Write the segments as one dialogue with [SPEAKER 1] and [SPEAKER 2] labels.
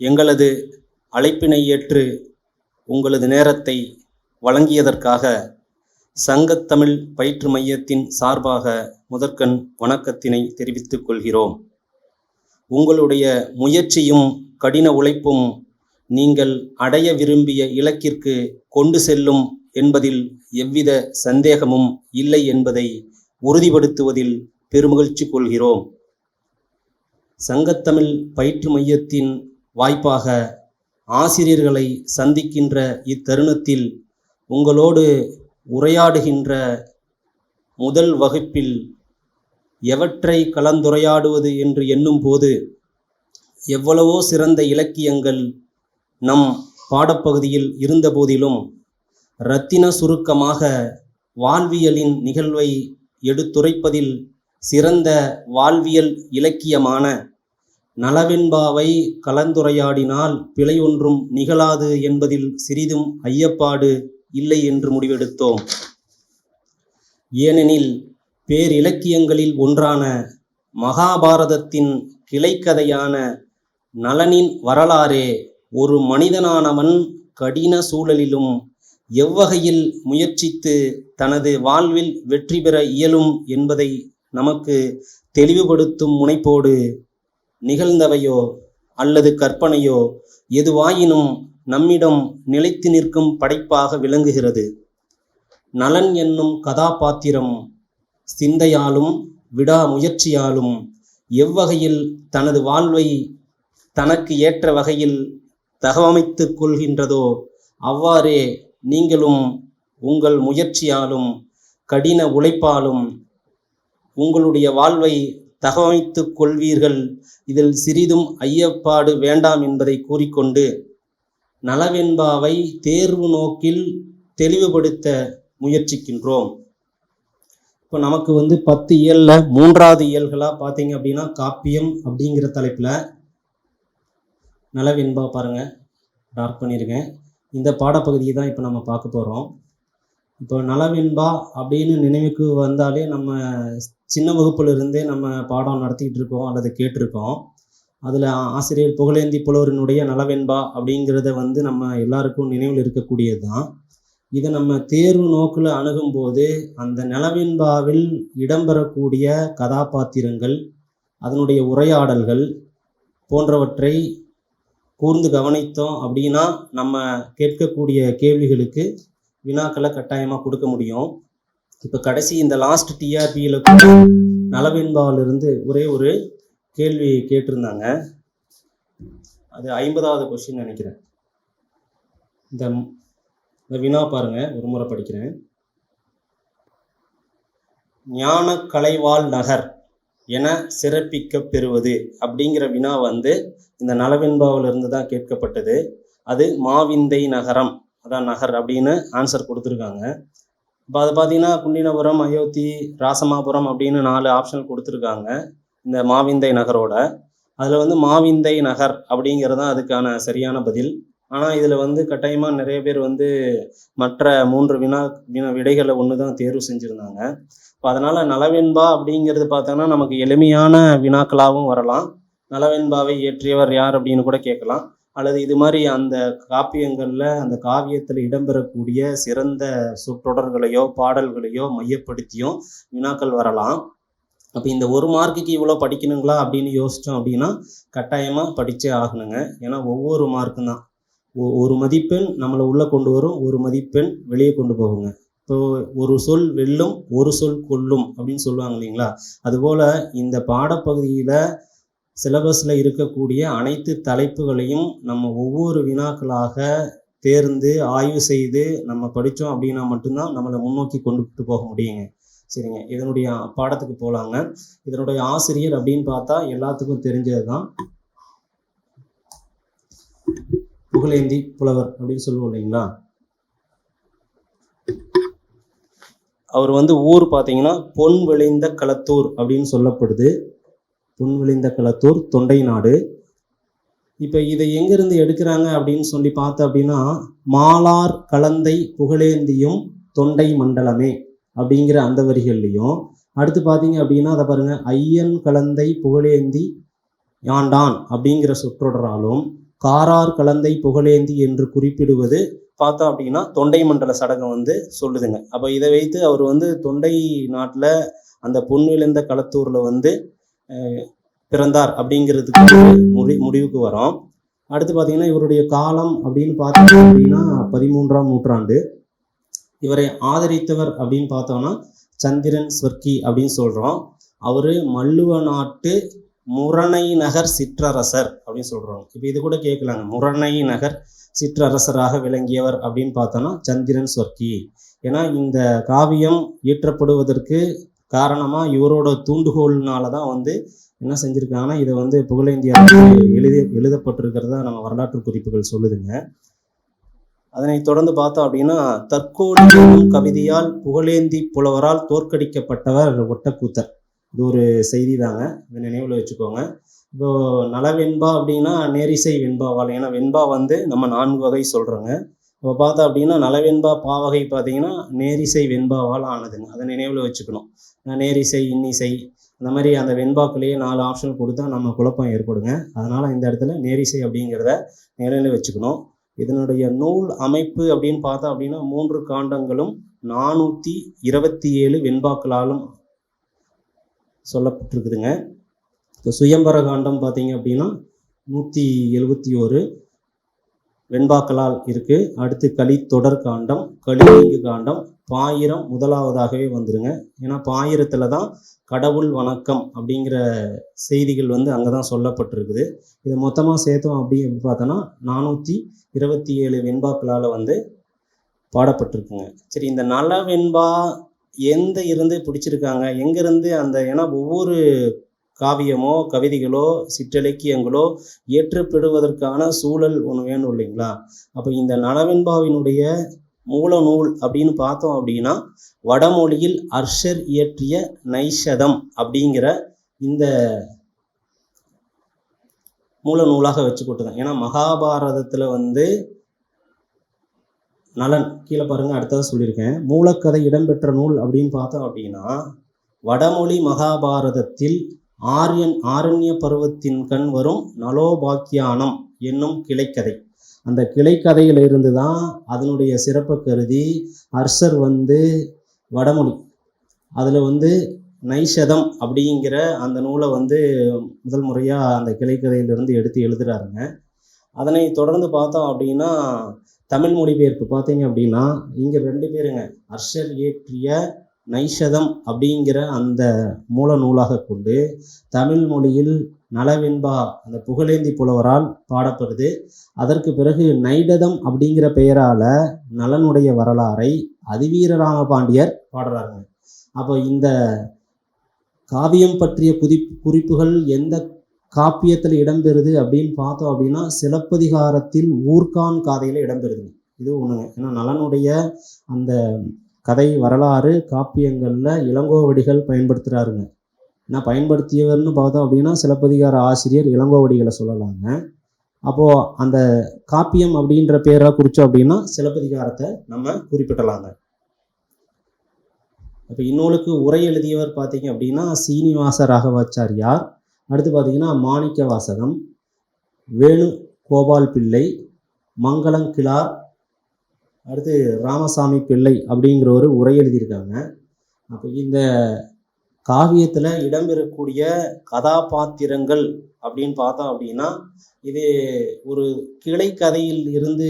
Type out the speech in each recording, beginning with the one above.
[SPEAKER 1] எங்களது அழைப்பினை ஏற்று உங்களது நேரத்தை வழங்கியதற்காக சங்கத்தமிழ் பயிற்று மையத்தின் சார்பாக முதற்கண் வணக்கத்தினை தெரிவித்துக் கொள்கிறோம். உங்களுடைய முயற்சியும் கடின உழைப்பும் நீங்கள் அடைய விரும்பிய இலக்கிற்கு கொண்டு செல்லும் என்பதில் எவ்வித சந்தேகமும் இல்லை என்பதை உறுதிப்படுத்துவதில் பெருமகிழ்ச்சி கொள்கிறோம். சங்கத்தமிழ் பயிற்று மையத்தின் வாய்ப்பாக ஆசிரியர்களை சந்திக்கின்ற இத்தருணத்தில் உங்களோடு உரையாடுகின்ற முதல் வகுப்பில் எவற்றை கலந்துரையாடுவது என்று எண்ணும் போது எவ்வளவோ சிறந்த இலக்கியங்கள் நம் பாடப்பகுதியில் இருந்த போதிலும் இரத்தின சுருக்கமாக வாழ்வியலின் நிகழ்வை எடுத்துரைப்பதில் சிறந்த வாழ்வியல் இலக்கியமான நளவெண்பாவை கலந்துரையாடினால் பிழை ஒன்றும் நிகழாது என்பதில் சிறிதும் ஐயப்பாடு இல்லை என்று முடிவெடுத்தோம். ஏனெனில் பேரிலக்கியங்களில் ஒன்றான மகாபாரதத்தின் கிளைக்கதையான நளனின் வரலாறே ஒரு மனிதனானவன் கடின சூழலிலும் எவ்வகையில் முயற்சித்து தனது வாழ்வில் வெற்றி பெற இயலும் என்பதை நமக்கு தெளிவுபடுத்தும் முனைப்போடு நிகழ்ந்தவையோ அல்லது கற்பனையோ எதுவாயினும் நம்மிடம் நிலைத்து நிற்கும் படைப்பாக விளங்குகிறது. நளன் என்னும் கதாபாத்திரம் சிந்தையாலும் விடாமுயற்சியாலும் எவ்வகையில் தனது வாழ்வை தனக்கு ஏற்ற வகையில் தகவமைத்து கொள்கின்றதோ அவ்வாறே நீங்களும் உங்கள் முயற்சியாலும் கடின உழைப்பாலும் உங்களுடைய வாழ்வை தகவமைத்து கொள்வீர்கள். இதில் சிறிதும் ஐயப்பாடு வேண்டாம் என்பதை கூறிக்கொண்டு நளவெண்பாவை தேர்வு நோக்கில் தெளிவுபடுத்த முயற்சிக்கின்றோம். இப்போ நமக்கு 10 இயல்ல 3வது இயல்களாக பார்த்தீங்க அப்படின்னா காப்பியம் அப்படிங்கிற தலைப்பில் நளவெண்பா பாருங்கள் டார்க் பண்ணியிருக்கேன். இந்த பாடப்பகுதியை தான் இப்போ நம்ம பார்க்க போகிறோம். இப்போ நளவெண்பா அப்படின்னு நினைவுக்கு வந்தாலே நம்ம சின்ன வகுப்புலேருந்தே நம்ம பாடம் நடத்திக்கிட்டு இருக்கோம் அல்லது கேட்டிருக்கோம். அதில் ஆசிரியர் புகழேந்தி புலவரினுடைய நளவெண்பா அப்படிங்கிறத நம்ம எல்லாருக்கும் நினைவில் இருக்கக்கூடியது தான். இதை நம்ம தேர்வு நோக்கில் அணுகும்போது அந்த நளவெண்பாவில் இடம்பெறக்கூடிய கதாபாத்திரங்கள் அதனுடைய உரையாடல்கள் போன்றவற்றை கூர்ந்து கவனித்தோம் அப்படின்னா நம்ம கேட்கக்கூடிய கேள்விகளுக்கு வினாக்களை கட்டாயமாக கொடுக்க முடியும். இப்போ கடைசி இந்த லாஸ்ட் டிஆர்பியில் கூட நளவெண்பாவிலிருந்து ஒரே ஒரு கேள்வி கேட்டிருந்தாங்க. அது 50வது கொஸ்டின் நினைக்கிறேன். இந்த வினா பாருங்க, ஒரு முறை படிக்கிறேன். ஞான கலைவாழ் நகர் என சிறப்பிக்க பெறுவது அப்படிங்கிற வினா இந்த நளவெண்பாவிலிருந்து தான் கேட்கப்பட்டது. அது மாவிந்தை நகரம், அதான் நகர் அப்படின்னு ஆன்சர் கொடுத்துருக்காங்க. இப்போ அது பார்த்தீங்கன்னா குண்டினபுரம், அயோத்தி, ராசமாபுரம் அப்படின்னு 4 ஆப்ஷன் கொடுத்துருக்காங்க இந்த மாவிந்தை நகரோட. அதில் மாவிந்தை நகர் அப்படிங்கிறது தான் அதுக்கான சரியான பதில். ஆனால் இதில் கட்டாயமாக நிறைய பேர் மற்ற 3 விடைகளை ஒன்று தான் தேர்வு செஞ்சுருந்தாங்க. இப்போ அதனால் நளவெண்பா அப்படிங்கிறது பார்த்தோன்னா நமக்கு எளிமையான வினாக்களாகவும் வரலாம். நளவெண்பாவை இயற்றியவர் யார் அப்படின்னு கூட கேட்கலாம். அல்லது இது மாதிரி அந்த காப்பியங்களில் அந்த காவியத்தில் இடம்பெறக்கூடிய சிறந்த சொற்றொடர்களையோ பாடல்களையோ மையப்படுத்தியும் வினாக்கள் வரலாம். அப்போ இந்த 1 மார்க்குக்கு இவ்வளோ படிக்கணுங்களா அப்படின்னு யோசித்தோம் அப்படின்னா கட்டாயமாக படித்தே ஆகணுங்க. ஏன்னா ஒவ்வொரு மார்க்கும் தான் ஒரு மதிப்பெண் நம்மளை உள்ளே கொண்டு வரும், ஒரு மதிப்பெண் வெளியே கொண்டு போகுங்க. இப்போ ஒரு சொல் வெல்லும், ஒரு சொல் கொல்லும் அப்படின்னு சொல்லுவாங்க இல்லைங்களா? அதுபோல் இந்த பாடப்பகுதியில் சிலபஸில் இருக்கக்கூடிய அனைத்து தலைப்புகளையும் நம்ம ஒவ்வொரு வினாக்களாக தேர்ந்து ஆய்வு செய்து நம்ம படித்தோம் அப்படின்னா மட்டும்தான் நம்மளை முன்னோக்கி கொண்டுட்டு போக முடியுங்க. சரிங்க, இதனுடைய பாடத்துக்கு போகலாங்க. இதனுடைய ஆசிரியர் அப்படின்னு பார்த்தா எல்லாத்துக்கும் தெரிஞ்சது தான் புகழேந்தி புலவர் அப்படின்னு சொல்லுவோம் இல்லைங்களா? அவர் ஊர் பார்த்தீங்கன்னா பொன் விளைந்த களத்தூர் அப்படின்னு சொல்லப்படுது. பொன் விளைந்த களத்தூர் தொண்டை நாடு. இப்போ இதை எங்கேருந்து எடுக்கிறாங்க அப்படின்னு சொல்லி பார்த்தோம் அப்படின்னா மாலார் கலந்தை புகழேந்தியும் தொண்டை மண்டலமே அப்படிங்கிற அந்த வரிகள்லையும் அடுத்து பார்த்தீங்க அப்படின்னா அதை பாருங்க, ஐயன் கலந்தை புகழேந்தி யாண்டான் அப்படிங்கிற சொற்றொடராலும் காரார் கலந்தை புகழேந்தி என்று குறிப்பிடுவது பார்த்தோம் அப்படின்னா தொண்டை மண்டல சடங்கம் வந்து சொல்லுதுங்க. அப்போ இதை வைத்து அவர் வந்து தொண்டை நாட்டில் அந்த பொன் விளைந்த களத்தூரில் வந்து பிறந்தார் அப்படிங்கிறதுக்கு முடிவுக்கு வரோம். அடுத்து பார்த்தீங்கன்னா இவருடைய காலம் அப்படின்னு பார்த்தோம் அப்படின்னா 13ஆம் நூற்றாண்டு. இவரை ஆதரித்தவர் அப்படின்னு பார்த்தோம்னா சந்திரன் ஸ்வர்க்கி அப்படின்னு சொல்கிறோம். அவர் மல்லுவ நாட்டு முரணை நகர் சிற்றரசர் அப்படின்னு சொல்கிறோம். இப்போ இது கூட கேட்கலாங்க, முரணை நகர் சிற்றரசராக விளங்கியவர் அப்படின்னு பார்த்தோன்னா சந்திரன் ஸ்வர்க்கி. ஏன்னா இந்த காவியம் இயற்றப்படுவதற்கு காரணமாக இவரோட தூண்டுகோல்னால தான் வந்து என்ன செஞ்சுருக்காங்கன்னா இதை வந்து புகழேந்தியாவுக்கு எழுதப்பட்டிருக்கிறதா நம்ம வரலாற்று குறிப்புகள் சொல்லுதுங்க. அதனை தொடர்ந்து பார்த்தோம் அப்படின்னா தற்கோடி கவிதையால் புகழேந்தி புலவரால் தோற்கடிக்கப்பட்டவர் ஒட்டக்கூத்தர். இது ஒரு செய்தி தாங்க, இதை நினைவில் வச்சுக்கோங்க. இப்போ நலவெண்பா அப்படின்னா நேரிசை வெண்பாவால், ஏன்னா வெண்பா வந்து நம்ம 4 வகை சொல்கிறோங்க. இப்போ பார்த்தோம் அப்படின்னா நலவெண்பா பாவகை பார்த்தீங்கன்னா நேரிசை வெண்பாவால் ஆனதுங்க, அதை நினைவில் வச்சுக்கணும். நேரிசை இன்னிசை அந்த மாதிரி அந்த வெண்பாக்களையே 4 ஆப்ஷன் கொடுத்தா நம்ம குழப்பம் ஏற்படுங்க. அதனால் இந்த இடத்துல நேரிசை அப்படிங்கிறத நினைவில் வச்சுக்கணும். இதனுடைய நூல் அமைப்பு அப்படின்னு பார்த்தா அப்படின்னா 3 காண்டங்களும் 427 வெண்பாக்களாலும் சொல்லப்பட்டிருக்குதுங்க. இப்போ சுயம்பர காண்டம் பார்த்தீங்க அப்படின்னா 171 வெண்பாக்களால் இருக்குது. அடுத்து களி தொடர் காண்டம், களிங்கு காண்டம், பாயிரம் முதலாவதாகவே வந்துருங்க. ஏன்னா பாயிரத்தில் தான் கடவுள் வணக்கம் அப்படிங்கிற செய்திகள் வந்து அங்கே தான் சொல்லப்பட்டிருக்குது. இதை மொத்தமாக சேர்த்தோம் அப்படின்னு பார்த்தோன்னா 427 வெண்பாக்களால் வந்து பாடப்பட்டிருக்குங்க. சரி, இந்த நல வெண்பா எந்த இருந்து பிடிச்சிருக்காங்க, எங்கேருந்து அந்த, ஏன்னா ஒவ்வொரு காவியமோ கவிதைகளோ சிற்றிலக்கியங்களோ ஏற்றப்படுவதற்கான சூழல் ஒன்று வேணும் இல்லைங்களா? அப்போ இந்த நலவெண்பாவினுடைய மூல நூல் அப்படின்னு பார்த்தோம் அப்படின்னா வடமொழியில் அர்ஷர் இயற்றிய நைஷதம் அப்படிங்கிற இந்த மூல நூலாக வச்சுக்கிட்டுதான். ஏன்னா மகாபாரதத்தில் வந்து நலன் கீழே பாருங்க, அடுத்ததாக சொல்லியிருக்கேன். மூலக்கதை இடம்பெற்ற நூல் அப்படின்னு பார்த்தோம் அப்படின்னா வடமொழி மகாபாரதத்தில் ஆரண்ய பருவத்தின் கண் வரும் நலோபாக்கியானம் என்னும் கிளைக்கதை. அந்த கிளைக்கதையிலிருந்து தான் அதனுடைய சிறப்பை கருதி அர்ஷர் வந்து வடமொழி அதில் வந்து நைஷதம் அப்படிங்கிற அந்த நூலை வந்து முதல் முறையாக அந்த கிளைக்கதையிலிருந்து எடுத்து எழுதுகிறாருங்க. அதனை தொடர்ந்து பார்த்தோம் அப்படின்னா தமிழ் மொழிபெயர்ப்பு பார்த்தீங்க அப்படின்னா இங்கே 2 பேருங்க. அர்ஷர் இயற்றிய நைஷதம் அப்படிங்கிற அந்த மூல நூலாக கொண்டு தமிழ் மொழியில் நலவெண்பா அந்த புகழேந்தி புலவரால் பாடப்படுது. அதற்கு பிறகு நைடதம் அப்படிங்கிற பெயரால் நலனுடைய வரலாறை அதிவீரராம பாண்டியர் பாடுறாருங்க. அப்போ இந்த காவியம் பற்றிய குறிப்புகள் எந்த காப்பியத்தில் இடம்பெறுது அப்படின்னு பார்த்தோம் அப்படின்னா சிலப்பதிகாரத்தில் ஊர்கான் காதையில் இடம்பெறுதுங்க. இது ஒன்றுங்க. ஏன்னா நலனுடைய அந்த கதை வரலாறு காப்பியங்களில் இளங்கோவடிகள் பயன்படுத்துகிறாருங்க. ஏன்னா பயன்படுத்தியவர்னு பார்த்தோம் அப்படின்னா சிலப்பதிகார ஆசிரியர் இளங்கோவடிகளை சொல்லலாங்க. அப்போது அந்த காப்பியம் அப்படின்ற பேரை குறித்தோம் அப்படின்னா சிலப்பதிகாரத்தை நம்ம குறிப்பிடலாங்க. அப்போ இந்நூலுக்கு உரை எழுதியவர் பார்த்தீங்க அப்படின்னா சீனிவாச ராகவாச்சாரியார். அடுத்து பார்த்தீங்கன்னா மாணிக்க வாசகம், வேணு கோபால் பிள்ளை, மங்களங்கிழார், அடுத்து ராமசாமி பிள்ளை அப்படிங்கிற ஒரு உரை எழுதியிருக்காங்க. அப்போ இந்த காவியத்தில் இடம்பெறக்கூடிய கதாபாத்திரங்கள் அப்படின்னு பார்த்தோம் அப்படின்னா இது ஒரு கிளைக்கதையில் இருந்து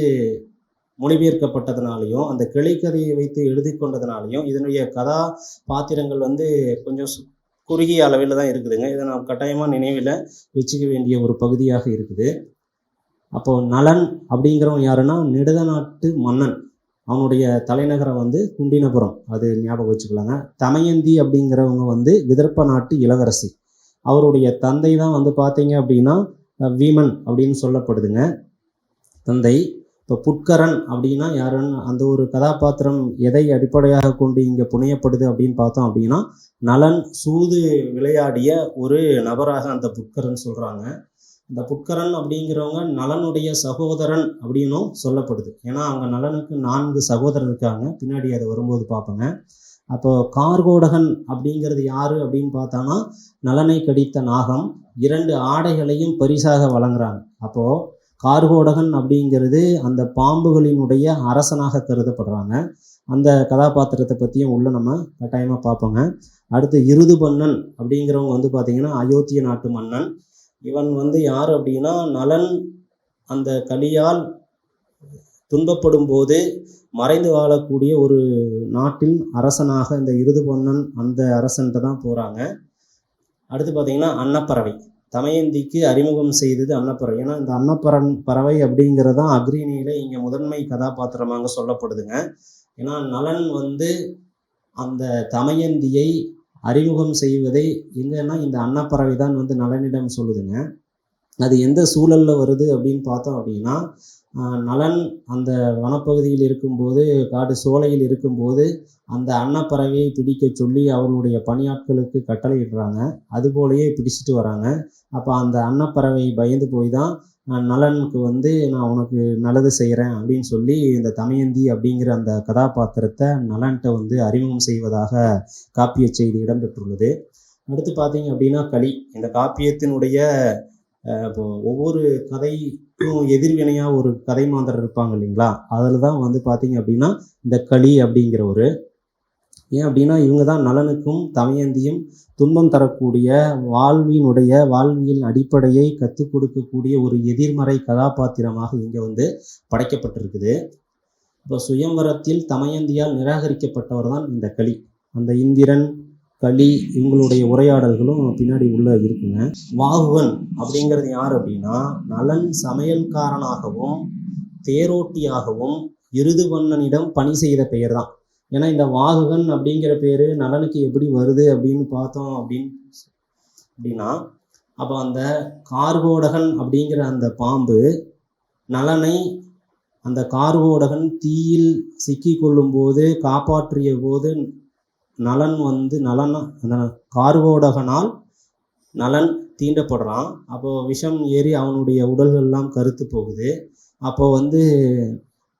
[SPEAKER 1] மொழிபெயர்க்கப்பட்டதுனாலையும் அந்த கிளைக்கதையை வைத்து எழுதி கொண்டதுனாலையும் இதனுடைய கதாபாத்திரங்கள் வந்து கொஞ்சம் குறுகிய அளவில் தான் இருக்குதுங்க. இதை நான் கட்டாயமாக நினைவில் வச்சுக்க வேண்டிய ஒரு பகுதியாக இருக்குது. அப்போது நலன் அப்படிங்கிறவன் யாருன்னா நெடுத நாட்டு மன்னன். அவனுடைய தலைநகரம் வந்து குண்டினபுரம், அது ஞாபகம் வச்சுக்கலாங்க. தமயந்தி அப்படிங்கிறவங்க வந்து விதர்ப்ப நாட்டு இளவரசி. அவருடைய தந்தை தான் வந்து பார்த்தீங்க அப்படின்னா வீமன் அப்படின்னு சொல்லப்படுதுங்க தந்தை. இப்போ புட்கரன் அப்படின்னா யாருன்னு அந்த ஒரு கதாபாத்திரம் எதை அடிப்படையாக கொண்டு இங்கே புனையப்படுது அப்படின்னு பார்த்தோம் அப்படின்னா நலன் சூது விளையாடிய ஒரு நபராக அந்த புட்கரன் சொல்கிறாங்க. இந்த புட்கரன் அப்படிங்கிறவங்க நலனுடைய சகோதரன் அப்படின்னும் சொல்லப்படுது. ஏன்னா அவங்க நலனுக்கு 4 சகோதரர் இருக்காங்க, பின்னாடி அது வரும்போது பார்ப்போங்க. அப்போது கார்கோடகன் அப்படிங்கிறது யார் அப்படின்னு பார்த்தோன்னா நலனை கடித்த நாகம் 2 ஆடைகளையும் பரிசாக வழங்குறாங்க. அப்போது கார்கோடகன் அப்படிங்கிறது அந்த பாம்புகளினுடைய அரசனாக கருதப்படுறாங்க. அந்த கதாபாத்திரத்தை பற்றியும் உள்ள நம்ம கட்டாயமாக பார்ப்போங்க. அடுத்து இருதுபண்ணன் அப்படிங்கிறவங்க வந்து பார்த்திங்கன்னா அயோத்திய நாட்டு மன்னன். இவன் வந்து யார் அப்படின்னா, நலன் அந்த கலியால் துன்பப்படும் போது மறைந்து வாழக்கூடிய ஒரு நாட்டின் அரசனாக இந்த இருதுபண்ணன் அந்த அரசன்கிட்ட தான் போகிறாங்க. அடுத்து பார்த்திங்கன்னா அன்னப்பறவை, தமயந்திக்கு அறிமுகம் செய்தது அன்னப்பறவை. ஏன்னா இந்த பறவை அப்படிங்கிறதான் அக்ரிணியில் இங்கே முதன்மை கதாபாத்திரமாக சொல்லப்படுதுங்க. ஏன்னா நலன் வந்து அந்த தமயந்தியை அறிமுகம் செய்வதை எங்கன்னா இந்த அன்னப்பறவை தான் வந்து நலனிடம் சொல்லுதுங்க. அது எந்த சூழலில் வருது அப்படின்னு பார்த்தோம் அப்படின்னா, நலன் அந்த வனப்பகுதியில் இருக்கும்போது, காடு சோலையில் இருக்கும்போது அந்த அன்னப்பறவையை பிடிக்க சொல்லி அவர்களுடைய பணியாட்களுக்கு கட்டளையிடுறாங்க. அதுபோலயே பிடிச்சிட்டு வராங்க. அப்போ அந்த அன்னப்பறவை பயந்து போய் தான் நலனுக்கு வந்து நான் உனக்கு நல்லது செய்கிறேன் அப்படின்னு சொல்லி இந்த தமயந்தி அப்படிங்கிற அந்த கதாபாத்திரத்தை நலன்கிட்ட வந்து அறிமுகம் செய்வதாக காப்பிய செய்தி இடம்பெற்றுள்ளது. அடுத்து பார்த்தீங்க அப்படின்னா களி. இந்த காப்பியத்தினுடைய இப்போ ஒவ்வொரு கதைக்கும் எதிர்வினையாக ஒரு கதை மாந்தர் இருப்பாங்க இல்லைங்களா, அதில் தான் வந்து பார்த்தீங்க அப்படின்னா இந்த களி அப்படிங்கிற ஒரு, ஏன் அப்படின்னா இவங்க தான் நலனுக்கும் தமயந்தியும் துன்பம் தரக்கூடிய வாழ்வியல் அடிப்படையை கற்றுக் கொடுக்கக்கூடிய ஒரு எதிர்மறை கதாபாத்திரமாக இங்கே வந்து படைக்கப்பட்டிருக்குது. இப்போ சுயம்வரத்தில் தமயந்தியால் நிராகரிக்கப்பட்டவர் தான் இந்த களி. அந்த இந்திரன் களி இவங்களுடைய உரையாடல்களும் பின்னாடி உள்ள இருக்குங்க. வாகுகன் அப்படிங்கிறது யார் அப்படின்னா, நலன் சமையல்காரனாகவும் தேரோட்டியாகவும் இருதுவண்ணனிடம் பணி செய்த பெயர் தான். ஏன்னா இந்த வாகுகன் அப்படிங்கிற பேர் நலனுக்கு எப்படி வருது அப்படின்னு பார்த்தோம் அப்படின்னா, அப்போ அந்த கார்கோடகன் அப்படிங்கிற அந்த பாம்பு நலனை அந்த கார்கோடகன் தீயில் சிக்கி கொள்ளும் போது காப்பாற்றிய போது நலன் வந்து அந்த கார்கோடகனால் நலன் தீண்டப்படுறான். அப்போது விஷம் ஏறி அவனுடைய உடல்கள்லாம் கருத்து போகுது. அப்போது வந்து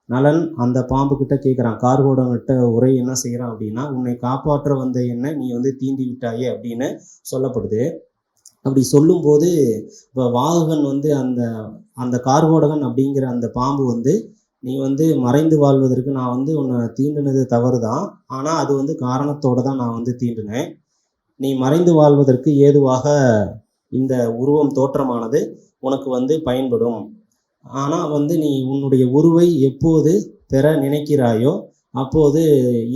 [SPEAKER 1] நலன் அந்த பாம்புக்கிட்ட கேட்குறான், கார்கோடகன்கிட்ட உரை என்ன செய்கிறான் அப்படின்னா, உன்னை காப்பாற்ற வந்த என்ன நீ வந்து தீண்டி விட்டாயே அப்படின்னு சொல்லப்படுது. அப்படி சொல்லும்போது இப்போ வாகுகன் வந்து அந்த கார்கோடகன் அப்படிங்கிற அந்த பாம்பு வந்து, நீ வந்து மறைந்து வாழ்வதற்கு நான் வந்து உன்னை தீண்டினது தவறு தான், ஆனால் அது வந்து காரணத்தோடு தான் நான் வந்து தீண்டினேன். நீ மறைந்து வாழ்வதற்கு ஏதுவாக இந்த உருவம் தோற்றமானது உனக்கு வந்து பயன்படும். ஆனால் வந்து நீ உன்னுடைய உருவை எப்போது பெற நினைக்கிறாயோ அப்போது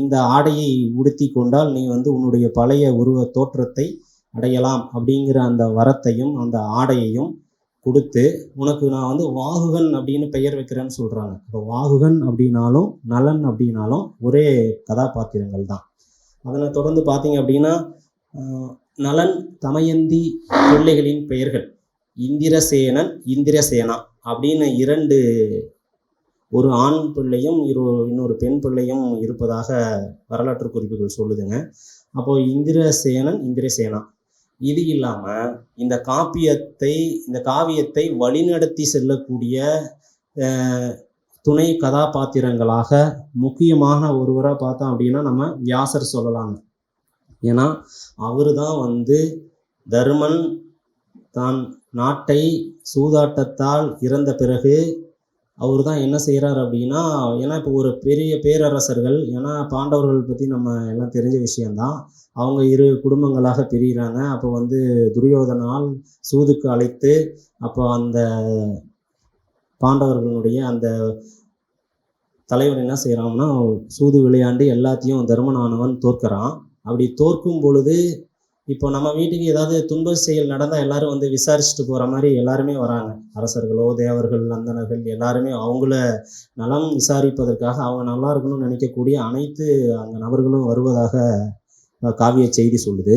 [SPEAKER 1] இந்த ஆடையை உடுத்தி கொண்டால் நீ வந்து உன்னுடைய பழைய உருவ தோற்றத்தை அடையலாம் அப்படிங்கிற அந்த வரத்தையும் அந்த ஆடையையும் கொடுத்து உனக்கு நான் வந்து வாகுகன் அப்படின்னு பெயர் வைக்கிறேன்னு சொல்கிறாங்க. இப்போ வாகுகன் அப்படின்னாலும் நலன் அப்படின்னாலும் ஒரே கதாபாத்திரங்கள் தான். அதனை தொடர்ந்து பார்த்தீங்க அப்படின்னா, நலன் தமயந்தி பிள்ளைகளின் பெயர்கள் இந்திரசேனன் இந்திரசேனா அப்படின்னு இரண்டு, ஒரு ஆண் பிள்ளையும் இன்னொரு பெண் பிள்ளையும் இருப்பதாக வரலாற்று குறிப்புகள் சொல்லுதுங்க. அப்போது இந்திரசேனன் இந்திரசேனா. இது இல்லாமல் இந்த காவியத்தை வழிநடத்தி செல்லக்கூடிய துணை கதாபாத்திரங்களாக முக்கியமான ஒருவராக பார்த்தோம் அப்படின்னா நம்ம வியாசர் சொல்லலாங்க. ஏன்னா அவர் தான் வந்து தருமன் தான் நாட்டை சூதாட்டத்தால் இறந்த பிறகு அவர் தான் என்ன செய்கிறார் அப்படின்னா, ஏன்னா இப்போ ஒரு பெரிய பேரரசர்கள், ஏன்னா பாண்டவர்கள் பற்றி நம்ம எல்லாம் தெரிஞ்ச விஷயந்தான், அவங்க இரு குடும்பங்களாக பிரிகிறாங்க. அப்போ வந்து துரியோதனால் சூதுக்கு அழைத்து அப்போ அந்த பாண்டவர்களுடைய அந்த தலைவன் என்ன செய்கிறான்னா, சூது விளையாண்டு எல்லாத்தையும் தருமனானவன் தோற்கிறான். அப்படி தோற்கும் பொழுது இப்போ நம்ம வீட்டுக்கு ஏதாவது துன்ப செயல் நடந்தால் எல்லாரும் வந்து விசாரிச்சுட்டு போகிற மாதிரி எல்லாருமே வராங்க. அரசர்களோ தேவர்கள் அந்தணர்கள் எல்லாருமே அவங்கள நலம் விசாரிப்பதற்காக அவங்க நல்லா இருக்கணும்னு நினைக்கக்கூடிய அனைத்து அந்த நபர்களும் வருவதாக காவிய செய்தி சொல்லுது.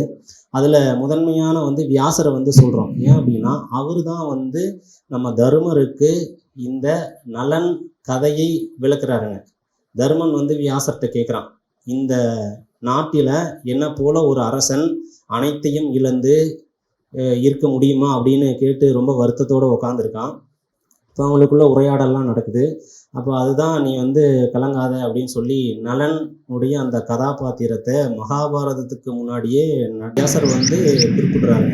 [SPEAKER 1] அதில் முதன்மையான வந்து வியாசரை வந்து சொல்கிறோம். ஏன் அப்படின்னா அவர் தான் வந்து நம்ம தருமருக்கு இந்த நலன் கதையை விளக்குறாருங்க. தருமன் வந்து வியாசர்கிட்ட கேட்குறான், இந்த நாட்டில் என்ன போல ஒரு அரசன் அனைத்தையும் இழந்து இருக்க முடியுமா அப்படின்னு கேட்டு ரொம்ப வருத்தத்தோடு உட்காந்துருக்கான். இப்போ அவங்களுக்குள்ள உரையாடலாம் நடக்குது. அப்போ அதுதான் நீ வந்து கலங்காத அப்படின்னு சொல்லி நலனுடைய அந்த கதாபாத்திரத்தை மகாபாரதத்துக்கு முன்னாடியே வியாசர் வந்து குறிப்பிடுறாங்க.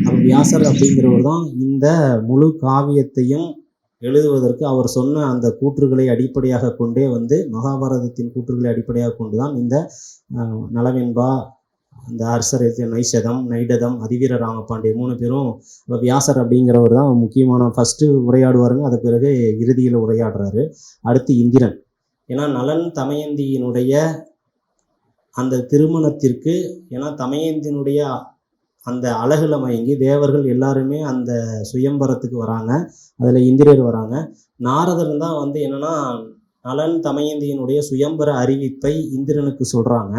[SPEAKER 1] அப்போ வியாசர் அப்படிங்கிறவர் தான் இந்த முழு காவியத்தையும் எழுதுவதற்கு அவர் சொன்ன அந்த கூற்றுகளை அடிப்படையாக கொண்டே வந்து மகாபாரதத்தின் கூற்றுகளை அடிப்படையாக கொண்டு தான் இந்த நலவெண்பா, அந்த அரசர் நைஷதம், நைடதம், அதிவீர ராமபாண்டிய 3 பேரும் வியாசர் அப்படிங்கிறவர் தான் முக்கியமான ஃபஸ்ட்டு உரையாடுவாருங்க. அது பிறகு இறுதியில் உரையாடுறாரு. அடுத்து இந்திரன். ஏன்னா நலன் தமயந்தியினுடைய அந்த திருமணத்திற்கு, ஏன்னா தமயந்தினுடைய அந்த அழகுல மயங்கி தேவர்கள் எல்லாருமே அந்த சுயம்பரத்துக்கு வராங்க. அதில் இந்திரர் வராங்க. நாரதர் தான் வந்து என்னன்னா நலன் தமயந்தியினுடைய சுயம்பர அறிவிப்பை இந்திரனுக்கு சொல்கிறாங்க.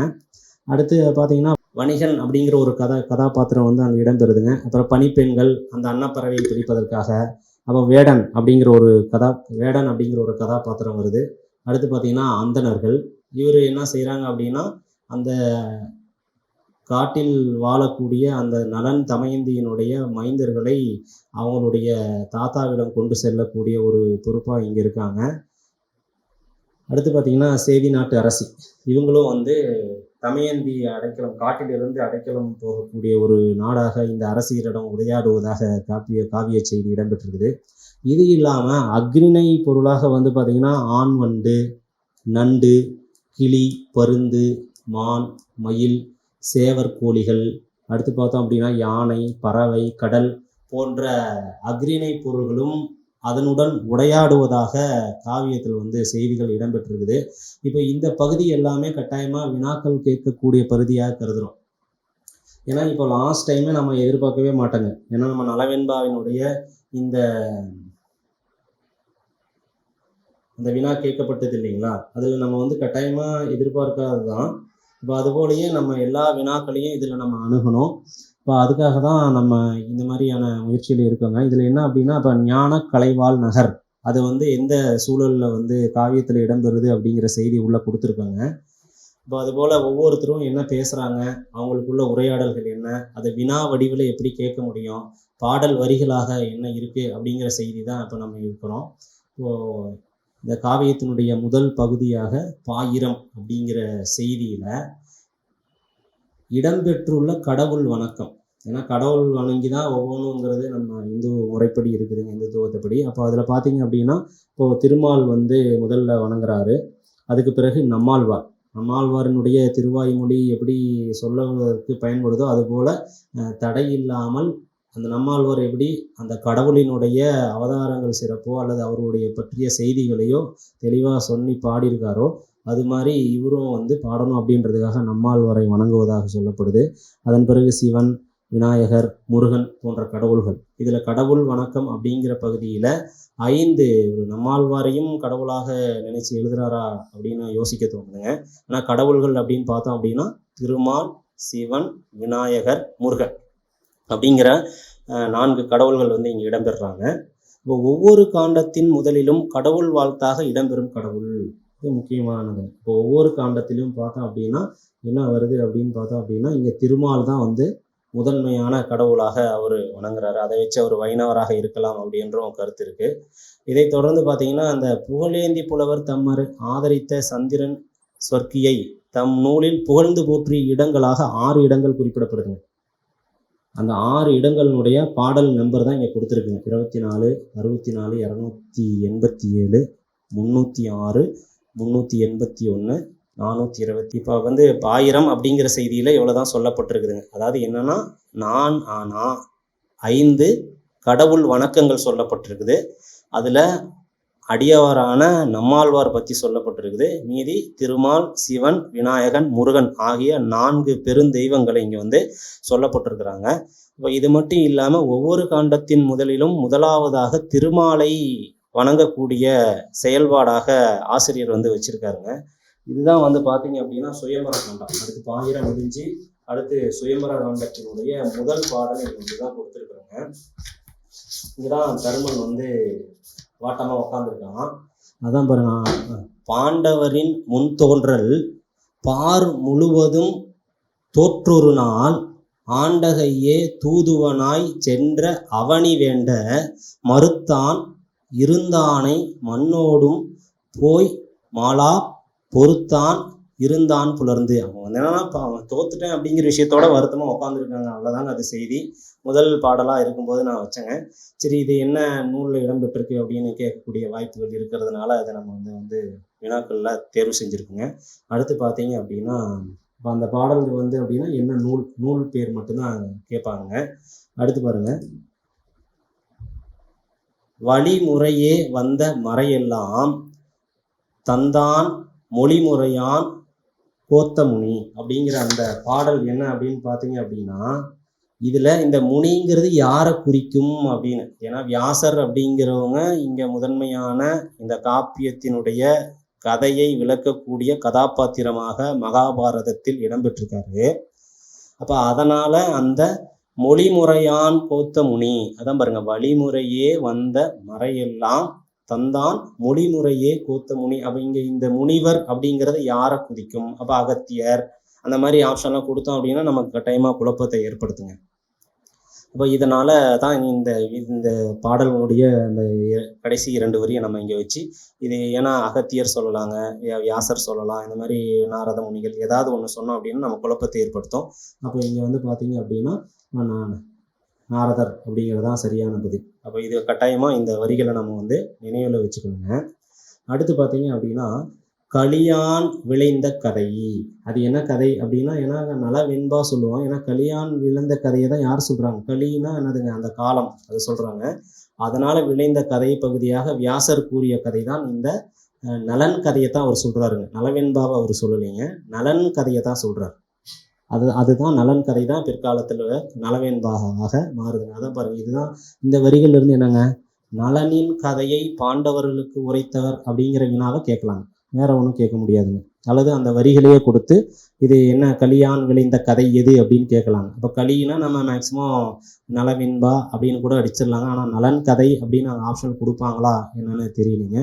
[SPEAKER 1] அடுத்து பார்த்தீங்கன்னா வணிகன் அப்படிங்கிற ஒரு கதாபாத்திரம் வந்து அங்கே இடம்பெறுதுங்க. அப்புறம் பனிப்பெண்கள் அந்த அன்னப்பறவையை பிடிப்பதற்காக. அப்போ வேடன் அப்படிங்கிற ஒரு கதாபாத்திரம் வருது. அடுத்து பார்த்தீங்கன்னா அந்தணர்கள். இவர் என்ன செய்கிறாங்க அப்படின்னா அந்த காட்டில் வாழக்கூடிய அந்த நலன் தமயந்தியினுடைய மைந்தர்களை அவங்களுடைய தாத்தாவிடம் கொண்டு செல்லக்கூடிய ஒரு பொறுப்பாக இங்கே இருக்காங்க. அடுத்து பார்த்தீங்கன்னா சேதி நாட்டு அரசி. இவங்களும் வந்து தமயந்தி அடைக்கலம், காட்டிலிருந்து அடைக்கலம் போகக்கூடிய ஒரு நாடாக இந்த அரசியரிடம் உரையாடுவதாக காவிய செய்தி இடம்பெற்றிருக்குது. இது இல்லாமல் அக்னிணை பொருளாக வந்து பார்த்திங்கன்னா ஆண் வண்டு, நண்டு, கிளி, பருந்து, மான், மயில், சேவர் கோழிகள், அடுத்து பார்த்தோம் அப்படின்னா யானை, பறவை, கடல் போன்ற அக்னிணை பொருள்களும் அதனுடன் உரையாடுவதாக காவியத்தில் வந்து செய்திகள் இடம்பெற்றிருக்குது. இப்போ இந்த பகுதி எல்லாமே கட்டாயமாக வினாக்கள் கேட்கக்கூடிய பகுதியாக கருதுகிறோம். ஏன்னா இப்போ லாஸ்ட் டைமே நம்ம எதிர்பார்க்கவே மாட்டோங்க. ஏன்னா நம்ம நலவெண்பாவினுடைய இந்த வினா கேட்கப்பட்டது இல்லைங்களா, அதில் நம்ம வந்து கட்டாயமாக எதிர்பார்க்காது தான். இப்போ அதுபோலயே நம்ம எல்லா வினாக்களையும் இதில் நம்ம அணுகணும். இப்போ அதுக்காக தான் நம்ம இந்த மாதிரியான முயற்சியில் இருக்கோங்க. இதில் என்ன அப்படின்னா, இப்போ ஞான கலைவாழ் நகர் அது வந்து எந்த சூழலில் வந்து காவியத்தில் இடம்பெறுது அப்படிங்கிற செய்தி உள்ளே கொடுத்துருக்காங்க. இப்போ அதுபோல் ஒவ்வொருத்தரும் என்ன பேசுகிறாங்க, அவங்களுக்குள்ள உரையாடல்கள் என்ன, அதை வினா வடிவில் எப்படி கேட்க முடியும், பாடல் வரிகளாக என்ன இருக்குது அப்படிங்கிற செய்தி தான் இப்போ நம்ம இருக்கிறோம். இப்போது இந்த காவியத்தினுடைய முதல் பகுதியாக பாயிரம் அப்படிங்கிற செய்தியில் இடம்பெற்றுள்ள கடவுள் வணக்கம். ஏன்னா கடவுள் வணங்கி தான் ஒவ்வொன்றுங்கிறது நம்ம இந்து முறைப்படி இருக்குதுங்க, இந்துத்துவத்தைப்படி. அப்போ அதில் பார்த்தீங்க அப்படின்னா இப்போது திருமால் வந்து முதல்ல வணங்குறாரு. அதுக்கு பிறகு நம்மாழ்வாரினுடைய திருவாய்மொழி எப்படி சொல்லுவதற்கு பயன்படுதோ அதுபோல் தடையில்லாமல் அந்த நம்மாழ்வார் எப்படி அந்த கடவுளினுடைய அவதாரங்கள் சிறப்போ அல்லது அவருடைய பற்றிய செய்திகளையோ தெளிவாக சொல்லி பாடியிருக்காரோ அது மாதிரி இவரும் வந்து பாடணும் அப்படின்றதுக்காக நம்மாழ்வாரை வணங்குவதாக சொல்லப்படுது. அதன் பிறகு சிவன், விநாயகர், முருகன் போன்ற கடவுள்கள். இதில் கடவுள் வணக்கம் அப்படிங்கிற பகுதியில் 5 நம்மாழ்வாரையும் கடவுளாக நினைச்சு எழுதுறாரா அப்படின்னு யோசிக்க தோணுதுங்க. ஆனால் கடவுள்கள் அப்படின்னு பார்த்தோம் அப்படின்னா திருமால், சிவன், விநாயகர், முருகன் அப்படிங்கிற 4 கடவுள்கள் வந்து இங்கே இடம்பெறுறாங்க. இப்போ ஒவ்வொரு காண்டத்தின் முதலிலும் கடவுள் வாழ்த்தாக இடம்பெறும் கடவுள் இது முக்கியமானது. இப்போ ஒவ்வொரு காண்டத்திலும் பார்த்தோம் அப்படின்னா என்ன வருது அப்படின்னு பார்த்தோம் அப்படின்னா இங்கே திருமால் தான் வந்து முதன்மையான கடவுளாக அவர் வணங்குறாரு. அதை வச்சு அவர் வைணவராக இருக்கலாம் அப்படின்ற கருத்து இருக்கு. இதை தொடர்ந்து பார்த்தீங்கன்னா அந்த புகழேந்தி புலவர் தம்மர் ஆதரித்த சந்திரன் சொர்க்கியை தம் நூலில் புகழ்ந்து போற்றிய இடங்களாக 6 இடங்கள் குறிப்பிடப்படுதுங்க. அந்த 6 இடங்களினுடைய பாடல் நம்பர் தான் இங்கே கொடுத்துருக்குங்க. 24, 64, 287, 306, 381, 420. இப்போ வந்து பாயிரம் அப்படிங்கிற செய்தியில் இவ்வளோ தான் சொல்லப்பட்டிருக்குதுங்க. அதாவது என்னன்னா 5 கடவுள் வணக்கங்கள் சொல்லப்பட்டிருக்குது. அதில் அடியவரான நம்மாழ்வார் பற்றி சொல்லப்பட்டிருக்குது. மீதி திருமால், சிவன், விநாயகன், முருகன் ஆகிய 4 பெருந்தெய்வங்களை இங்கே வந்து சொல்லப்பட்டிருக்கிறாங்க. இப்போ இது மட்டும் இல்லாமல் ஒவ்வொரு காண்டத்தின் முதலிலும் முதலாவதாக திருமாலை வணங்கக்கூடிய செயல்பாடாக ஆசிரியர் வந்து வச்சிருக்காருங்க. இதுதான் வந்து பார்த்தீங்க அப்படின்னா சுயம்பர காண்டம். அடுத்து பாயிரம் முடிஞ்சு அடுத்து சுயம்பர காண்டத்தினுடைய முதல் பாடல் இங்கே தான் கொடுத்துருக்குறாங்க. இங்கதான் தருமன் வந்து வாட்டமாக உட்காந்துருக்கான். அதான் பாருங்க, பாண்டவரின் முன் தோன்றல் பார் முழுவதும் தோற்றொரு நாள் ஆண்டகையே தூதுவனாய் சென்ற அவனி வேண்ட மறுத்தான் இருந்தானை மண்ணோடும் போய் மாலா பொறுத்தான் இருந்தான் புலர்ந்து. அவங்க வந்து என்னன்னா அவன் தோத்துட்டேன் அப்படிங்கிற விஷயத்தோட வருத்தமாக உட்காந்துருக்காங்க, அவ்வளோதாங்க அது செய்தி. முதல் பாடலாக இருக்கும்போது நான் வச்சேங்க. சரி, இது என்ன நூலில் இடம்பெற்றிருக்கு அப்படின்னு கேட்கக்கூடிய வாய்ப்புகள் இருக்கிறதுனால அதை நம்ம வந்து வினாக்களில் தேர்வு செஞ்சுருக்குங்க. அடுத்து பார்த்தீங்க அப்படின்னா இப்போ அந்த பாடல்கள் வந்து அப்படின்னா என்ன நூல் பேர் மட்டும்தான் கேட்பாங்க. அடுத்து பாருங்க, வழிமுறையே வந்த மறையெல்லாம் தந்தான் மொழிமுறையான் கோத்த முனி அப்படிங்கிற அந்த பாடல் என்ன அப்படின்னு பார்த்தீங்க அப்படின்னா, இதுல இந்த முனிங்கிறது யாரை குறிக்கும் அப்படின்னு, ஏன்னா வியாசர் அப்படிங்கிறவங்க இங்க முதன்மையான இந்த காப்பியத்தினுடைய கதையை விளக்கக்கூடிய கதாபாத்திரமாக மகாபாரதத்தில் இடம்பெற்றிருக்காரு. அப்ப அதனால அந்த மொழிமுறையான் கோத்த முனி, அதான் பாருங்க, வழிமுறையே வந்த மறையெல்லாம் தந்தான் மொழிமுறையே கோத்த முனி. அப்ப இங்க இந்த முனிவர் அப்படிங்கிறத யாரை குறிக்கும்? அப்ப அகத்தியர் அந்த மாதிரி ஆப்ஷன்லாம் கொடுத்தோம் அப்படின்னா நமக்கு கட்டாயமா குழப்பத்தை ஏற்படுத்துங்க. அப்போ இதனால தான் இந்த பாடல்களுடைய அந்த கடைசி 2 வரியை நம்ம இங்கே வச்சு இது, ஏன்னா அகத்தியர் சொல்லலாங்க, வியாசர் சொல்லலாம், இந்த மாதிரி நாரத முனிகள் ஏதாவது ஒன்று சொன்னோம் அப்படின்னா நம்ம குழப்பத்தை ஏற்படுத்தும். அப்போ இங்கே வந்து பார்த்தீங்க அப்படின்னா நாரதர் அப்படிங்கிறது தான் சரியான பதில். அப்போ இது கட்டாயமாக இந்த வரிகளை நம்ம வந்து நினைவில் வச்சுக்கணுங்க. அடுத்து பார்த்தீங்க அப்படின்னா களியான் விளைந்த கதை. அது என்ன கதை அப்படின்னா, ஏன்னா நல வெண்பா சொல்லுவோம். ஏன்னா களியான் விளைந்த கதையை தான் யார் சொல்றாங்க? களின்னா என்னதுங்க? அந்த காலம் அது சொல்றாங்க. அதனால விளைந்த கதை பகுதியாக வியாசர் கூறிய கதை தான் இந்த நலன் கதையை தான் அவர் சொல்றாருங்க. நலவெண்பாவை அவர் சொல்லலைங்க, நலன் கதையை தான் சொல்றாரு. அதுதான் நலன் கதை தான் பிற்காலத்தில் நலவெண்பாக மாறுதுங்க. அதான் பாருங்க, இதுதான் இந்த வரிகள் இருந்து என்னங்க, நலனின் கதையை பாண்டவர்களுக்கு உரைத்தவர் அப்படிங்கிற வினாவை கேட்கலாங்க, வேற ஒன்றும் கேட்க முடியாதுங்க. அல்லது அந்த வரிகளையே கொடுத்து இது என்ன களியான் விளைந்த கதை எது அப்படின்னு கேட்கலாங்க. இப்போ களினா நம்ம மேக்சிமம் நலவெண்பா அப்படின்னு கூட அடிச்சிடலாங்க. ஆனால் நலன் கதை அப்படின்னு ஆப்ஷன் கொடுப்பாங்களா என்னன்னு தெரியலைங்க.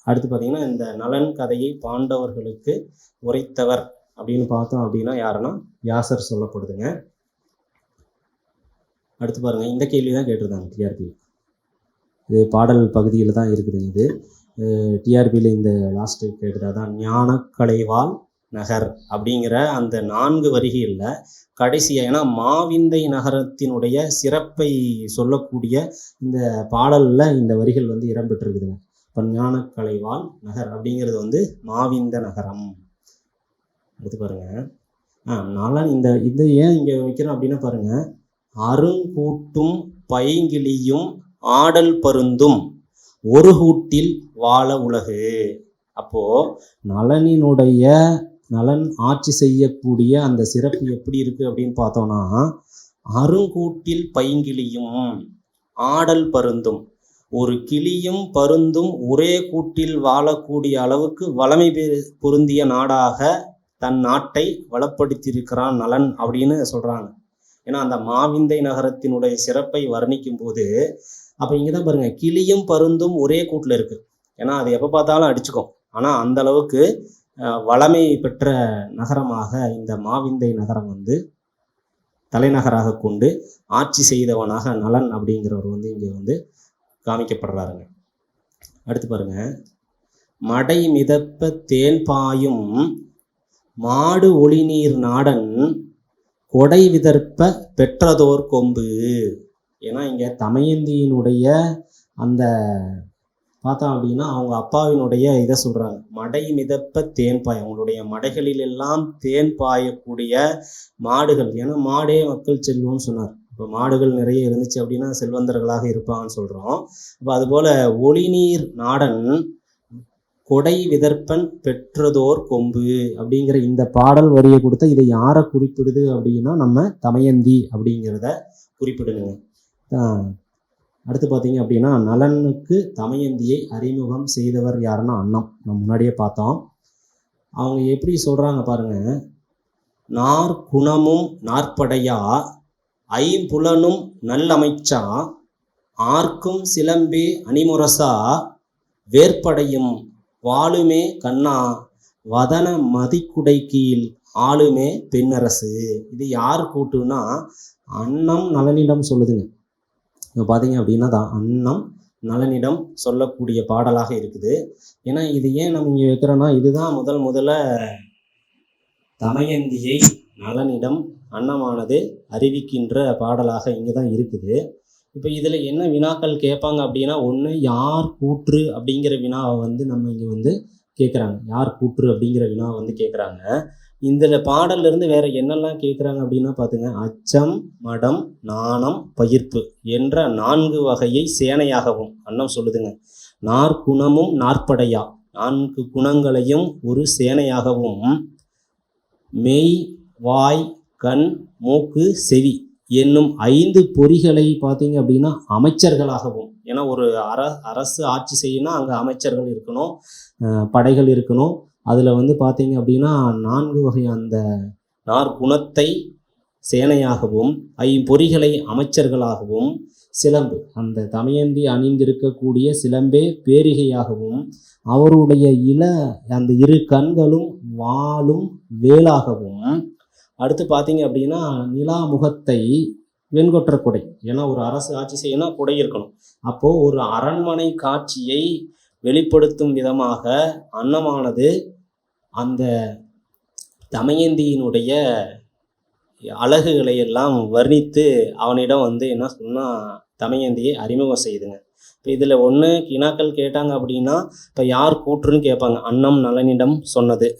[SPEAKER 1] அடுத்து பார்த்தீங்கன்னா இந்த நலன் கதையை பாண்டவர்களுக்கு உரைத்தவர் அப்படின்னு பார்த்தோம் அப்படின்னா யாருன்னா வியாசர் சொல்லப்படுதுங்க. அடுத்து பாருங்க, இந்த கேள்வி தான் கேட்டிருந்தாங்க டிஆர்பி. இது பாடல் பகுதியில் தான் இருக்குதுங்க. இது டிஆர்பியில் இந்த லாஸ்ட்டு கேட்டது அதான் ஞான கலைவாள் நகர் அப்படிங்கிற அந்த 4 வரிகளில் கடைசியாக, ஏன்னா மாவிந்தை நகரத்தினுடைய சிறப்பை சொல்லக்கூடிய இந்த பாடலில் இந்த வரிகள் வந்து இடம்பெற்றிருக்குதுங்க. இப்போ ஞான கலைவாள் நகர் அப்படிங்கிறது வந்து மாவிந்த நகரம். எடுத்து பாருங்க, நலன் இது ஏன் இங்கே வைக்கிறோம் அப்படின்னா பாருங்க, அருங்கூட்டும் பைங்கிளியும் ஆடல் பருந்தும் ஒரு கூட்டில் வாழ உலகு. அப்போ நலன் ஆட்சி செய்யக்கூடிய அந்த சிறப்பு எப்படி இருக்கு அப்படின்னு பார்த்தோம்னா, அருங்கூட்டில் பைங்கிளியும் ஆடல் பருந்தும், ஒரு கிளியும் பருந்தும் ஒரே கூட்டில் வாழக்கூடிய அளவுக்கு வளமை பொருந்திய நாடாக தன் நாட்டை வளப்படுத்தியிருக்கிறான் நலன் அப்படின்னு சொல்றாங்க. ஏன்னா அந்த மாவிந்தை நகரத்தினுடைய சிறப்பை வர்ணிக்கும் போது அப்போ இங்கே தான் பாருங்க, கிளியும் பருந்தும் ஒரே கூட்டில் இருக்கு. ஏன்னா அது எப்போ பார்த்தாலும் அடிச்சுக்கும். ஆனால் அந்த அளவுக்கு வளமை பெற்ற நகரமாக இந்த மாவிந்தை நகரம் வந்து தலைநகராக கொண்டு ஆட்சி செய்தவனாக நலன் அப்படிங்கிறவர் வந்து இங்கே வந்து காமிக்கப்படுறாருங்க. அடுத்து பாருங்க, மடை மிதப்ப தேன் பாயும் மாடு ஒளிநீர் நாடன் கொடை விதற்ப பெற்றதோர் கொம்பு. ஏன்னா இங்கே தமயந்தியினுடைய அந்த பார்த்தோம் அப்படின்னா அவங்க அப்பாவினுடைய இதை சொல்கிறாங்க, மடை மிதப்ப தேன் பாய், அவங்களுடைய மடைகளில் எல்லாம் தேன் பாயக்கூடிய மாடுகள். ஏன்னா மாடே மக்கள் செல்வம்னு சொன்னார். இப்போ மாடுகள் நிறைய இருந்துச்சு அப்படின்னா செல்வந்தர்களாக இருப்பாங்கன்னு சொல்கிறோம். அப்போ அதுபோல் ஒளிநீர் நாடன் கொடை விதற்பன் பெற்றதோர் கொம்பு அப்படிங்கிற இந்த பாடல் வரியை கொடுத்த இதை யாரை குறிப்பிடுது அப்படின்னா நம்ம தமயந்தி அப்படிங்கிறத குறிப்பிடுங்க. அடுத்து பார்த்தீங்க அப்படின்னா நலனுக்கு தமயந்தியை அறிமுகம் செய்தவர் யாருன்னா அன்னம். நம்ம முன்னாடியே பார்த்தோம். அவங்க எப்படி சொல்கிறாங்க பாருங்க, நார் குணமும் நாற்படையா ஐம்புலனும் நல்லமைச்சா ஆர்க்கும் சிலம்பே அணிமுரசா வேற்படையும் வாளுமே கண்ணா வதன மதிக்குடை கீழ் ஆளுமே பெண்ணரசு. இது யார் கூட்டுன்னா அன்னம் நலனிடம் சொல்லுதுங்க. இப்போ பார்த்தீங்க அப்படின்னா தான் அன்னம் நலனிடம் சொல்லக்கூடிய பாடலாக இருக்குது. ஏன்னா இது ஏன் நம்ம இங்கே வைக்கிறோன்னா, இதுதான் முதல்ல தமயந்தியை நலனிடம் அன்னமானது அறிவிக்கின்ற பாடலாக இங்கே தான் இருக்குது. இப்போ இதில் என்ன வினாக்கள் கேட்பாங்க அப்படின்னா, ஒன்று யார் கூற்று அப்படிங்கிற வினாவை வந்து நம்ம இங்கே வந்து கேட்குறாங்க. யார் கூற்று அப்படிங்கிற வினாவை வந்து கேட்குறாங்க. இந்த பாடல்ல இருந்து வேற என்னெல்லாம் கேட்குறாங்க அப்படின்னா பார்த்துங்க, அச்சம், மடம், நாணம், பயிர்ப்பு என்ற 4 வகையை சேனையாகவும் அன்னம் சொல்லுதுங்க. நாற்குணமும் நாற்படையா 4 குணங்களையும் ஒரு சேனையாகவும், மெய், வாய், கண், மூக்கு, செவி என்னும் 5 பொறிகளை பார்த்தீங்க அப்படின்னா அமைச்சர்களாகவும், ஏன்னா ஒரு அரசு ஆட்சி செய்யணும்னா அங்கே அமைச்சர்கள் இருக்கணும், படைகள் இருக்கணும். அதில் வந்து பார்த்தீங்க அப்படின்னா 4 வகை அந்த நாற்குணத்தை சேனையாகவும், 5 பொறிகளை அமைச்சர்களாகவும், சிலம்பு அந்த தமயந்தி அணிந்திருக்கக்கூடிய சிலம்பே பேரிகையாகவும், அவருடைய அந்த 2 கண்களும் வாளும் வேலாகவும், அடுத்து பார்த்தீங்க அப்படின்னா நிலா முகத்தை வெண்கொற்ற குடை, ஏன்னா ஒரு அரசு ஆட்சி செய்யணும்னா குடை இருக்கணும். அப்போது ஒரு அரண்மனை காட்சியை வெளிப்படுத்தும் விதமாக அன்னமானது அந்த தமயந்தியினுடைய அழகுகளை எல்லாம் வர்ணித்து அவனிடம் வந்து என்ன சொன்னால் தமயந்தியை அறிமுகம் செய்யுதுங்க. இப்போ இதில் ஒன்று கினாக்கள் கேட்டாங்க அப்படின்னா, இப்போ யார் கூற்றுன்னு கேட்பாங்க, அன்னம் நலனிடம் சொன்னது.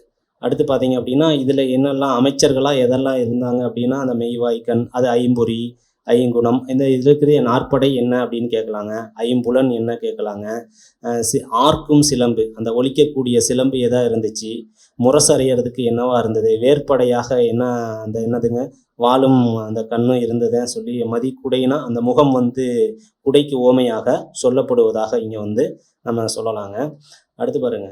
[SPEAKER 1] அடுத்து பார்த்தீங்க அப்படின்னா இதில் என்னெல்லாம் அமைச்சர்களாக எதெல்லாம் இருந்தாங்க அப்படின்னா, அந்த மெய்வாய்க்கண், அது ஐம்பொறி, ஐங்குணம், இந்த இதில் இருக்கிற நாற்படை என்ன அப்படின்னு கேட்கலாங்க, ஐம்புலன் என்ன கேட்கலாங்க, ஆர்க்கும் சிலம்பு அந்த ஒலிக்கக்கூடிய சிலம்பு எதாக இருந்துச்சு, முரசறியறதுக்கு என்னவா இருந்தது, வேற்படையாக என்ன அந்த என்னதுங்க வாளும் அந்த கண்ணும் இருந்ததுன்னு சொல்லி, மதிக்குடைனா அந்த முகம் வந்து குடைக்கு ஓமையாக சொல்லப்படுவதாக இங்கே வந்து நம்ம சொல்லலாங்க. அடுத்து பாருங்க,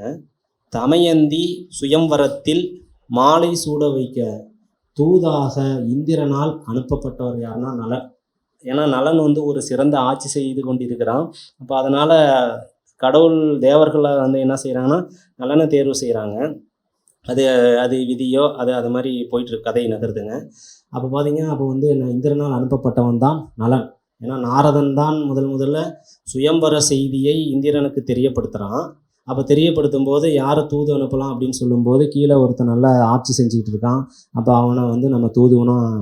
[SPEAKER 1] தமயந்தி சுயம்வரத்தில் மாலை சூட வைக்க தூதாக இந்திரனால் அனுப்பப்பட்டவர் யாருன்னா நலன். ஏன்னா நலன் வந்து ஒரு சிறந்த ஆட்சி செய்து கொண்டிருக்கிறான். அப்போ அதனால் கடவுள் தேவர்களை வந்து என்ன செய்கிறாங்கன்னா நலனை தேர்வு செய்கிறாங்க. அது விதியோ அது மாதிரி போயிட்டு கதை நகருதுங்க. அப்போ பார்த்தீங்கன்னா அப்போ வந்து இந்திரனால் அனுப்பப்பட்டவன் தான் நலன். ஏன்னா நாரதன் தான் முதல்ல சுயம்பர செய்தியை இந்திரனுக்கு தெரியப்படுத்துகிறான். அப்போ தெரியப்படுத்தும் போது யாரை தூது அனுப்பலாம் அப்படின்னு சொல்லும்போது, கீழே ஒருத்தன் நல்லா ஆட்சி செஞ்சுக்கிட்டு இருக்கான், அப்போ அவனை வந்து நம்ம தூதுவனாக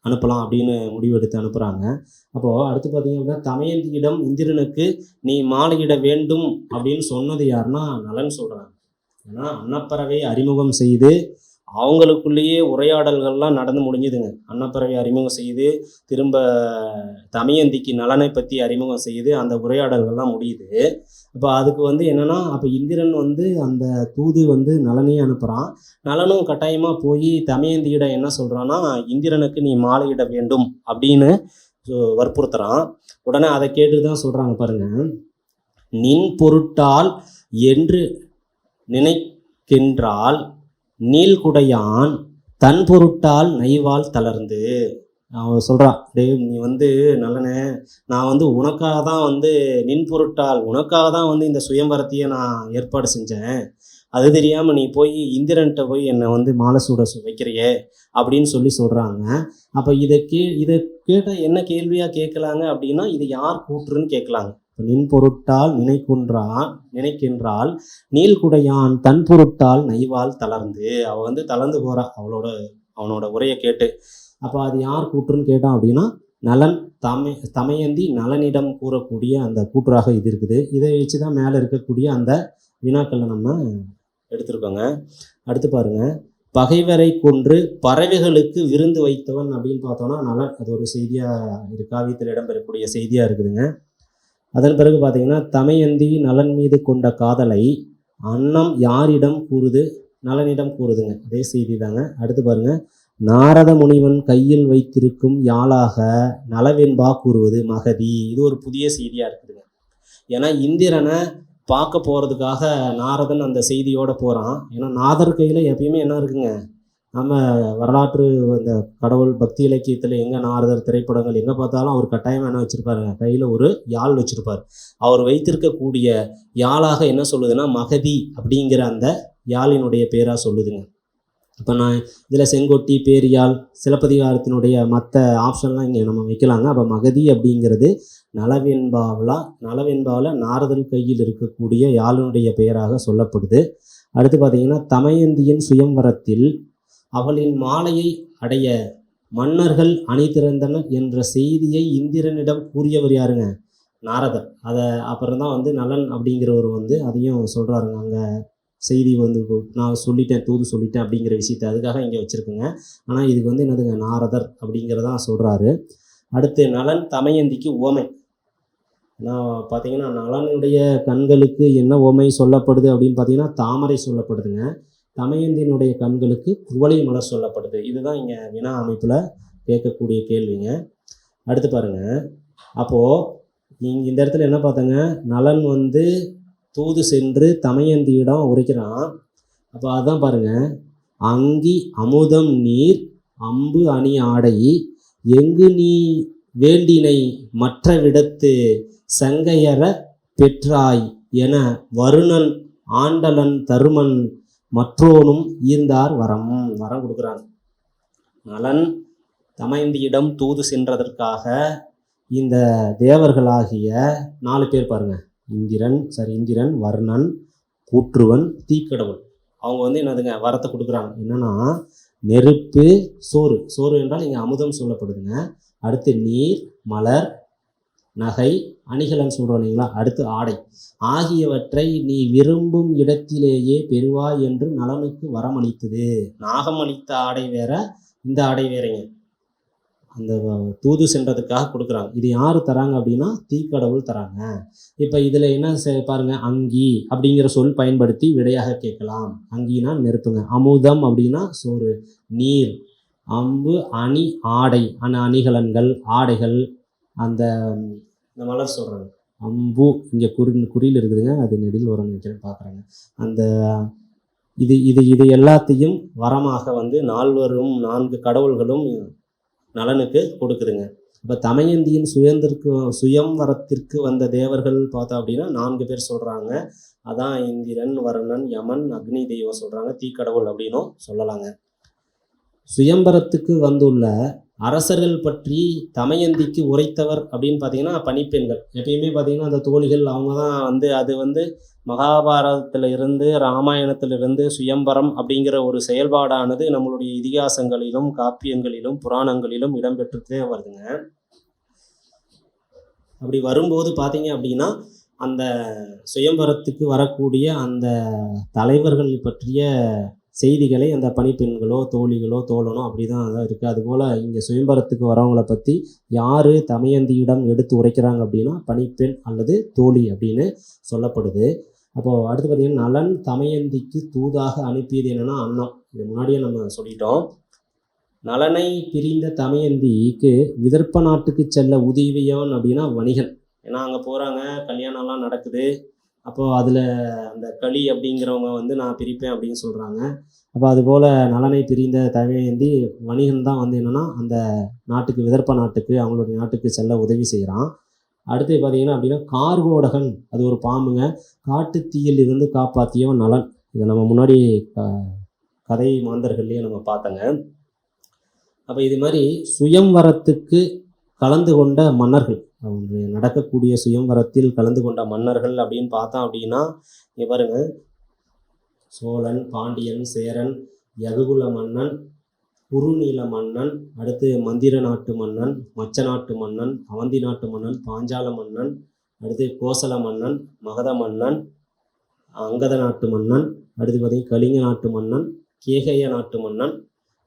[SPEAKER 1] அனுப்பலாம் அப்படின்னு முடிவெடுத்து அனுப்புகிறாங்க. அப்போது அடுத்து பார்த்தீங்க அப்படின்னா, தமயந்தியிடம் இந்திரனுக்கு நீ மாலையிட வேண்டும் அப்படின்னு சொன்னது யாருன்னா நலன் சொல்கிறாங்க. ஏன்னா அன்னப்பறவை அறிமுகம் செய்து அவங்களுக்குள்ளேயே உரையாடல்கள்லாம் நடந்து முடிஞ்சுதுங்க. அன்னப்பறவை அறிமுகம் செய்து திரும்ப தமயந்திக்கு நலனை பற்றி அறிமுகம் செய்து அந்த உரையாடல்கள்லாம் முடியுது. அப்போ அதுக்கு வந்து என்னென்னா, அப்போ இந்திரன் வந்து அந்த தூது வந்து நலனையே அனுப்புகிறான். நலனும் கட்டாயமாக போய் தமயந்தியிடம் என்ன சொல்கிறான்னா, இந்திரனுக்கு நீ மாலையிட வேண்டும் அப்படின்னு வற்புறுத்துகிறான். உடனே அதை கேட்டு தான் சொல்கிறாங்க பாருங்க, நின் பொருட்டால் என்று நினைக்கின்றால் நீள்குடையான் தன் பொருட்டால் நைவால் தளர்ந்து. அவன் சொல்கிறான், நீ வந்து நலனே, நான் வந்து உனக்காக தான் வந்து நின் பொருட்டால் உனக்காக தான் வந்து இந்த சுயம்பரத்தையே நான் ஏற்பாடு செஞ்சேன். அது தெரியாமல் நீ போய் இந்திரன்கிட்ட போய் என்னை வந்து மாலை சூட வைக்கிறியே அப்படின்னு சொல்கிறாங்க. அப்போ இதை கேட்டால் என்ன கேள்வியாக கேட்கலாங்க அப்படின்னா, இது யார் கூற்றுன்னு கேட்கலாங்க. நின் பொருட்டால் நினைக்கின்றால் நீள்குடையான் தன் பொருட்டால் நைவால் தளர்ந்து. அவள் வந்து தளர்ந்து போகிறா அவனோட உரையை கேட்டு. அப்போ அது யார் கூற்றுன்னு கேட்டான் அப்படின்னா, நலன் தமயந்தி நலனிடம் கூறக்கூடிய அந்த கூற்றாக இது இருக்குது. இதை வச்சு தான் மேலே இருக்கக்கூடிய அந்த வினாக்களை நம்ம எடுத்திருக்கோங்க. அடுத்து பாருங்க, பகைவரை கொன்று பறவைகளுக்கு விருந்து வைத்தவன் அப்படின்னு பார்த்தோன்னா நலன். அது ஒரு செய்தியாக காவியத்தில் இடம்பெறக்கூடிய செய்தியாக இருக்குதுங்க. அதன் பிறகு பார்த்தீங்கன்னா, தமயந்தி நலன் மீது கொண்ட காதலை அன்னம் யாரிடம் கூறுது, நலனிடம் கூறுதுங்க. அதே செய்தி தாங்க. அடுத்து பாருங்க, நாரத முனிவன் கையில் வைத்திருக்கும் யாழாக நலவெண்பா கூறுவது மகதி. இது ஒரு புதிய செய்தியாக இருக்குதுங்க. ஏன்னா இந்திரனை பார்க்க போகிறதுக்காக நாரதன் அந்த செய்தியோடு போகிறான். ஏன்னா நாதர் கையில் எப்பயுமே என்ன இருக்குங்க, நம்ம வரலாற்று இந்த கடவுள் பக்தி இலக்கியத்தில் எங்கே நாரதர் திரைப்படங்கள் எங்கே பார்த்தாலும் அவர் கட்டாயம் என்ன வச்சுருப்பாருங்க, கையில் ஒரு யாழ் வச்சுருப்பார். அவர் வைத்திருக்கக்கூடிய யாழாக என்ன சொல்லுதுன்னா மகதி அப்படிங்கிற அந்த யாழினுடைய பேராக சொல்லுதுங்க. இப்போ நான் இதில் செங்கொட்டி, பேரியாழ், சிலப்பதிகாரத்தினுடைய மற்ற ஆப்ஷன்லாம் இங்கே நம்ம வைக்கலாங்க. அப்போ மகதி அப்படிங்கிறது நலவென்பாவில் நாரதன் கையில் இருக்கக்கூடிய யாழினுடைய பெயராக சொல்லப்படுது. அடுத்து பார்த்தீங்கன்னா தமயந்தியின் சுயம்வரத்தில் அவளின் மாலையை அடைய மன்னர்கள் அணி திரண்டனர் என்ற செய்தியை இந்திரனிடம் கூறியவர் யாருங்க? நாரதர். அதை அப்புறம் தான் வந்து நலன் அப்படிங்கிறவர் வந்து அதையும் சொல்கிறாருங்க. அங்கே செய்தி வந்து நான் சொல்லிட்டேன், தூது சொல்லிட்டேன் அப்படிங்கிற விஷயத்தை அதுக்காக இங்கே வச்சுருக்குங்க. ஆனால் இதுக்கு வந்து என்னதுங்க, நாரதர் அப்படிங்கிறதான் சொல்கிறாரு. அடுத்து நலன் தமயந்திக்கு ஓமை. நான் பார்த்தீங்கன்னா நலனுடைய கண்களுக்கு என்ன ஓமை சொல்லப்படுது அப்படின்னு பார்த்தீங்கன்னா தாமரை சொல்லப்படுதுங்க. தமயந்தினுடைய கண்களுக்கு குவளை மலர் சொல்லப்படுது. இதுதான் இங்கே வினா அமைப்பில் கேட்கக்கூடிய கேள்விங்க. அடுத்து பாருங்கள், அப்போது இந்த இடத்துல என்ன பார்த்தங்க, நலன் வந்து தூது சென்று தமயந்தியிடம் உரைக்கிறான். அப்போ அதுதான் பாருங்கள், அங்கி அமுதம் நீர் அம்பு அணி ஆடை எங்கு நீ வேண்டினை மற்ற விடத்து சங்கையற பெற்றாய் என வருணன் ஆண்டலன் தருமன் மற்றோனும் ஈர்ந்தார் வரம் கொடுக்குறாங்க. நலன் தமயந்தியிடம் தூது சென்றதற்காக இந்த தேவர்களாகிய 4 பேர் பாருங்க, இந்திரன், வருணன், கூற்றுவன், தீக்கடவுள், அவங்க வந்து என்னதுங்க வரத்தை கொடுக்குறாங்க. என்னன்னா நெருப்பு, சோறு என்றால் இங்கே அமுதம் சொல்லப்படுதுங்க. அடுத்து நீர், மலர், நகை, அணிகலன் சொல்கிறோம் இல்லைங்களா, அடுத்து ஆடை ஆகியவற்றை நீ விரும்பும் இடத்திலேயே பெறுவாய் என்று நலனுக்கு வரமளித்தது. நாகம் அளித்த ஆடை வேற, இந்த ஆடை வேறங்க. அந்த தூது சென்றதுக்காக கொடுக்குறாங்க. இது யார் தராங்க அப்படின்னா தீக்கடவுள் தராங்க. இப்போ இதில் என்ன பாருங்க, அங்கி அப்படிங்கிற சொல் பயன்படுத்தி விடையாக கேட்கலாம். அங்கினா நெருப்புங்க, அமுதம் அப்படின்னா சோறு, நீர், அம்பு, அணி, ஆடை, அணிகலன்கள், ஆடைகள், அந்த மலர் சொல்கிறாங்க. அம்பு இங்கே குறியில் இருக்குதுங்க, அது நெடில் வரணும்னு நினைக்கிறேன், பார்க்குறாங்க. அந்த இது எல்லாத்தையும் வரமாக வந்து 4 கடவுள்களும் நலனுக்கு கொடுக்குதுங்க. இப்போ தமயந்தியின் சுயம்வரத்திற்கு வந்த தேவர்கள் பார்த்தோம் அப்படின்னா 4 பேர் சொல்கிறாங்க. அதான் இந்திரன், வருணன், யமன், அக்னி தெய்வம் சொல்கிறாங்க, தீக்கடவுள் அப்படின்னும் சொல்லலாங்க. சுயம்பரத்துக்கு வந்துள்ள அரசர்கள் பற்றி தமயந்திக்கு உரைத்தவர் அப்படின்னு பார்த்தீங்கன்னா பணிப்பெண்கள். எப்பயுமே பார்த்தீங்கன்னா அந்த தோழிகள் அவங்க தான் வந்து அது வந்து மகாபாரதத்தில் இருந்து ராமாயணத்திலிருந்து சுயம்பரம் அப்படிங்கிற ஒரு செயல்பாடானது நம்மளுடைய இதிகாசங்களிலும் காப்பியங்களிலும் புராணங்களிலும் இடம்பெற்றுட்டே வருதுங்க. அப்படி வரும்போது பார்த்தீங்க அப்படின்னா அந்த சுயம்பரத்துக்கு வரக்கூடிய அந்த தலைவர்கள் பற்றிய செய்திகளை அந்த பணிப்பெண்களோ தோழிகளோ தோழனோ அப்படி தான் அதான் இருக்குது. அதுபோல் இங்கே சுயம்பரத்துக்கு வரவங்களை பற்றி யார் தமயந்தியிடம் எடுத்து உரைக்கிறாங்க அப்படின்னா பணிப்பெண் அல்லது தோழி அப்படின்னு சொல்லப்படுது. அப்போது அடுத்து பார்த்திங்கன்னா நலன் தமயந்திக்கு தூதாக அனுப்பியது என்னென்னா அன்னம். இது முன்னாடியே நம்ம சொல்லிட்டோம். நலனை பிரிந்த தமயந்திக்கு விதர்ப்ப நாட்டுக்கு செல்ல உதவியவன் அப்படின்னா வணிகன். ஏன்னா அங்கே போகிறாங்க, கல்யாணம்லாம் நடக்குது. அப்போது அதில் அந்த களி அப்படிங்கிறவங்க வந்து நான் பிரிப்பேன் அப்படின்னு சொல்கிறாங்க. அப்போ அதுபோல் நலனை பிரிந்த தமயந்தி வணிகன் தான் வந்து என்னென்னா அந்த நாட்டுக்கு விதர்ப்ப நாட்டுக்கு அவங்களுடைய நாட்டுக்கு செல்ல உதவி செய்கிறான். அடுத்து பார்த்தீங்கன்னா அப்படின்னா கார்கோடகன், அது ஒரு பாம்புங்க, காட்டு தீயில் இருந்து காப்பாற்றியவன் நலன். இதை நம்ம முன்னாடி கதை மாந்தர்கள்லேயே நம்ம பார்த்தோங்க. அப்போ இது மாதிரி சுயம்வரத்துக்கு கலந்து கொண்ட மன்னர்கள், அவங்க நடக்கக்கூடிய சுயம்வரத்தில் கலந்து கொண்ட மன்னர்கள் அப்படின்னு பார்த்தோம் அப்படின்னா இங்கே பாருங்க, சோழன், பாண்டியன், சேரன், யதுகுல மன்னன், குறுநில மன்னன், அடுத்து மந்திர நாட்டு மன்னன், மச்ச நாட்டு மன்னன், அவந்தி நாட்டு மன்னன், பாஞ்சால மன்னன், அடுத்து கோசல மன்னன், மகத மன்னன், அங்கத நாட்டு மன்னன், அடுத்து பார்த்தீங்கன்னா கலிங்க நாட்டு மன்னன், கேகய நாட்டு மன்னன்,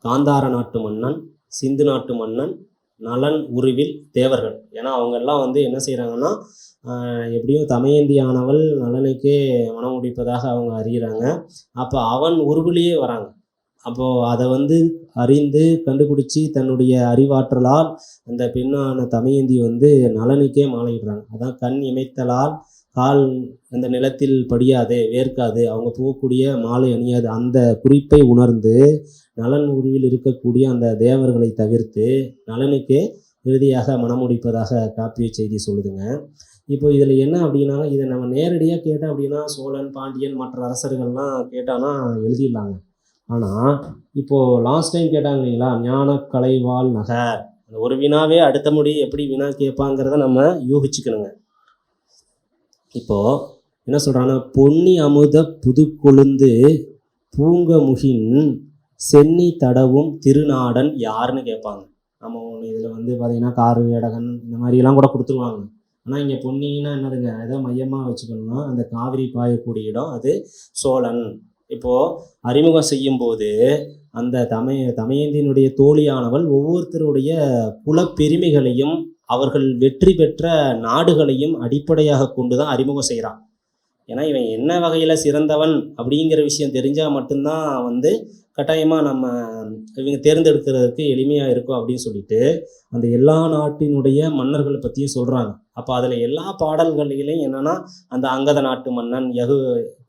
[SPEAKER 1] காந்தார நாட்டு மன்னன், சிந்து நாட்டு மன்னன், நலன் உருவில் தேவர்கள். ஏன்னா அவங்கெல்லாம் வந்து என்ன செய்கிறாங்கன்னா எப்படியும் தமயந்தியானவள் நலனுக்கே மனம் முடிப்பதாக அவங்க அறிகிறாங்க. அப்போ அவன் உருவிலேயே வராங்க. அப்போது அதை வந்து அறிந்து கண்டுபிடிச்சி தன்னுடைய அறிவாற்றலால் அந்த பெண்ணான தமயந்தி வந்து நலனுக்கே மாலையிடுறாங்க. அதான் கண் இமைத்தலால் கால் அந்த நிலத்தில் படியாது, வேர்க்காது, அவங்க போகக்கூடிய மாலை அணியாது. அந்த குறிப்பை உணர்ந்து நலன் உருவில் இருக்கக்கூடிய அந்த தேவர்களை தவிர்த்து நலனுக்கே இறுதியாக மனமுடிப்பதாக காப்பிய செய்தி சொல்லுதுங்க. இப்போ இதில் என்ன அப்படின்னா, இதை நம்ம நேரடியாக கேட்டோம் அப்படின்னா சோழன், பாண்டியன், மற்ற அரசர்கள்லாம் கேட்டானா எழுதிடலாங்க. ஆனால் இப்போது லாஸ்ட் டைம் கேட்டாங்க இல்லைங்களா, ஞான கலைவாள் நகர், ஒரு வினாவே அடுத்த முடி எப்படி வினா கேட்பாங்கிறத நம்ம யூகிச்சுக்கணுங்க. இப்போ என்ன சொல்றாங்கன்னா, பொன்னி அமுத புதுக்கொழுந்து பூங்கமுகின் சென்னி தடவும் திருநாடன் யாருன்னு கேட்பாங்க. நம்ம ஒன்று இதில் வந்து பார்த்தீங்கன்னா காரு எடகன் இந்த மாதிரிலாம் கூட கொடுத்துருவாங்க. ஆனால் இங்கே பொன்னின்னா என்னதுங்க, எதை மையமாக வச்சுக்கணும்னா அந்த காவிரி பாயக்கூடிய இடம் அது சோழன். இப்போது அறிமுகம் செய்யும்போது அந்த தமயந்தியினுடைய தோழியானவள் ஒவ்வொருத்தருடைய குலப்பெருமைகளையும் அவர்கள் வெற்றி பெற்ற நாடுகளையும் அடிப்படையாக கொண்டு தான் அறிமுகம் செய்கிறான். ஏன்னா இவன் என்ன வகையில் சிறந்தவன் அப்படிங்கிற விஷயம் தெரிஞ்சால் மட்டும்தான் வந்து கட்டாயமாக நம்ம இவங்க தேர்ந்தெடுக்கிறதுக்கு எளிமையாக இருக்கும் அப்படின்னு சொல்லிட்டு அந்த எல்லா நாட்டினுடைய மன்னர்களை பற்றியும் சொல்கிறாங்க. அப்போ அதில் எல்லா பாடல்களிலையும் என்னென்னா அந்த அங்கத நாட்டு மன்னன்,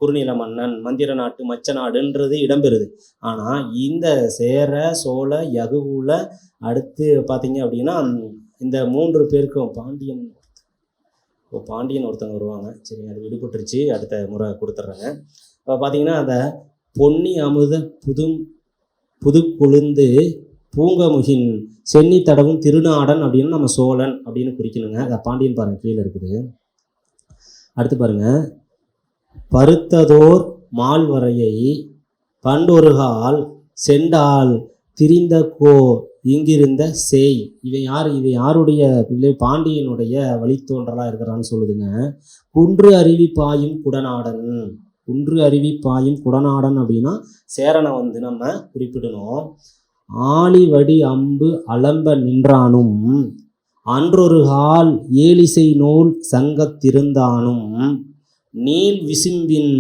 [SPEAKER 1] குறுநில மன்னன், மந்திர நாட்டு, மச்ச நாடுன்றது இடம்பெறுது. ஆனால் இந்த சேர, சோழ, யகுகுல அடுத்து பார்த்தீங்க அப்படின்னா இந்த 3 பேருக்கும் பாண்டியன் ஒருத்தவங்க வருவாங்க. சரி, அது விடுபட்டுருச்சு, அடுத்த முறை கொடுத்துட்றேங்க. இப்போ பார்த்தீங்கன்னா அந்த பொன்னி அமுத புதுக்கொழுந்து பூங்கமுகின் சென்னி தடவும் திருநாடன் அப்படின்னு நம்ம சோழன் அப்படின்னு குறிக்கணுங்க. அதை பாண்டியன் பாருங்க கீழே இருக்குது. அடுத்து பாருங்க, பருத்ததோர் மால்வரையை பண்டொருகால் செண்டால் திரிந்தகோ இங்கிருந்த சேய். இவன் யாருடைய பிள்ளை? பாண்டியனுடைய வழித்தோன்றலாக இருக்கிறான்னு சொல்லுதுங்க. குன்று அருவி பாயும் குடநாடன். குன்று அருவி பாயும் குடநாடன் அப்படின்னா சேரனை வந்து நம்ம குறிப்பிடணும். ஆலிவடி அம்பு அலம்ப நின்றானும் அன்றொருகால் ஏலிசை நூல் சங்கத்திருந்தானும் நீல் விசும்பின்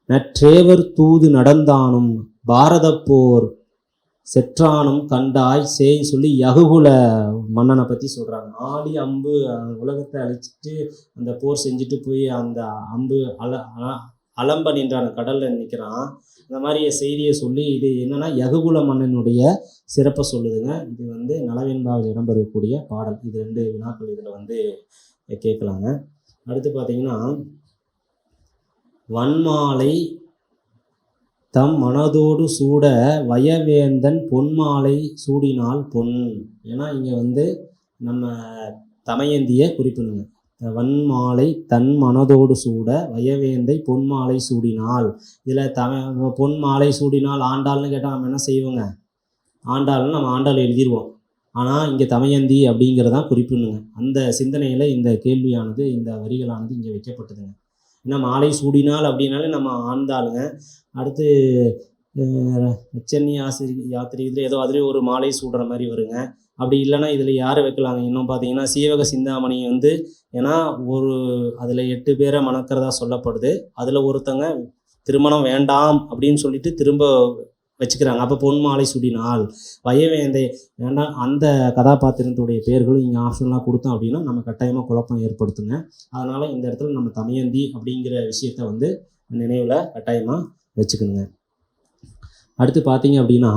[SPEAKER 1] நற்றேவர் தூது நடந்தானும் பாரத போர் செற்றானும் கண்டாய் சேய் சொல்லி யகுகுல மன்னனை பற்றி சொல்கிறாங்க. ஆடி அம்பு உலகத்தை அழிச்சிட்டு அந்த போர் செஞ்சுட்டு போய் அந்த அம்பு அலம்ப நின்றான கடலில் நிற்கிறான். இந்த மாதிரி செய்தியை சொல்லி இது என்னென்னா யகுகுல மன்னனுடைய சிறப்பை சொல்லுதுங்க. இது வந்து நலவெண்பாவில் இடம்பெறக்கூடிய பாடல். இது 2 வினாக்கள் இதில் வந்து கேட்கலாங்க. அடுத்து பார்த்தீங்கன்னா, வன்மாலை தம் மனதோடு சூட வயவேந்தன் பொன்மாலை சூடினால் பொன். ஏன்னா இங்கே வந்து நம்ம தமயந்தியை குறிப்பிடுங்க. வன்மாலை தன் மனதோடு சூட வயவேந்தை பொன்மாலை சூடினால். இதில் பொன்மாலை சூடினால் ஆண்டாள்னு கேட்டால் நம்ம என்ன செய்வோங்க, ஆண்டாள்னு நம்ம ஆண்டாள் எழுதிடுவோம். ஆனால் இங்கே தமயந்தி அப்படிங்கிறதான் குறிப்பிடணுங்க. அந்த சிந்தனையில் இந்த கேள்வியானது, இந்த வரிகளானது இங்கே வைக்கப்பட்டதுங்க. ஏன்னா மாலை சூடினால் அப்படின்னாலே நம்ம ஆண்டாளுங்க. அடுத்து சென்னி யாத்திரை இதில் ஏதோ அதுலேயும் ஒரு மாலை சூடுற மாதிரி வருங்க. அப்படி இல்லைன்னா இதில் யாரை வைக்கலாங்க? இன்னும் பார்த்தீங்கன்னா சீவக சிந்தாமணி வந்து, ஏன்னா அதில் 8 பேரை மணக்கிறதா சொல்லப்படுது. அதில் ஒருத்தங்க திருமணம் வேண்டாம் அப்படின்னு சொல்லிட்டு திரும்ப வச்சுக்கிறாங்க. அப்போ பொன் மாலை சூடினால் வயவேந்தை வேண்டாம். அந்த கதாபாத்திரத்துடைய பேர்களும் இங்கே ஆப்ஷன்லாம் கொடுத்தோம் அப்படின்னா நம்ம கட்டாயமாக குழப்பம் ஏற்படுத்துங்க. அதனால் இந்த இடத்துல நம்ம தமயந்தி அப்படிங்கிற விஷயத்த வந்து நினைவில் கட்டாயமாக வச்சுக்கணுங்க. அடுத்து பார்த்தீங்க அப்படின்னா,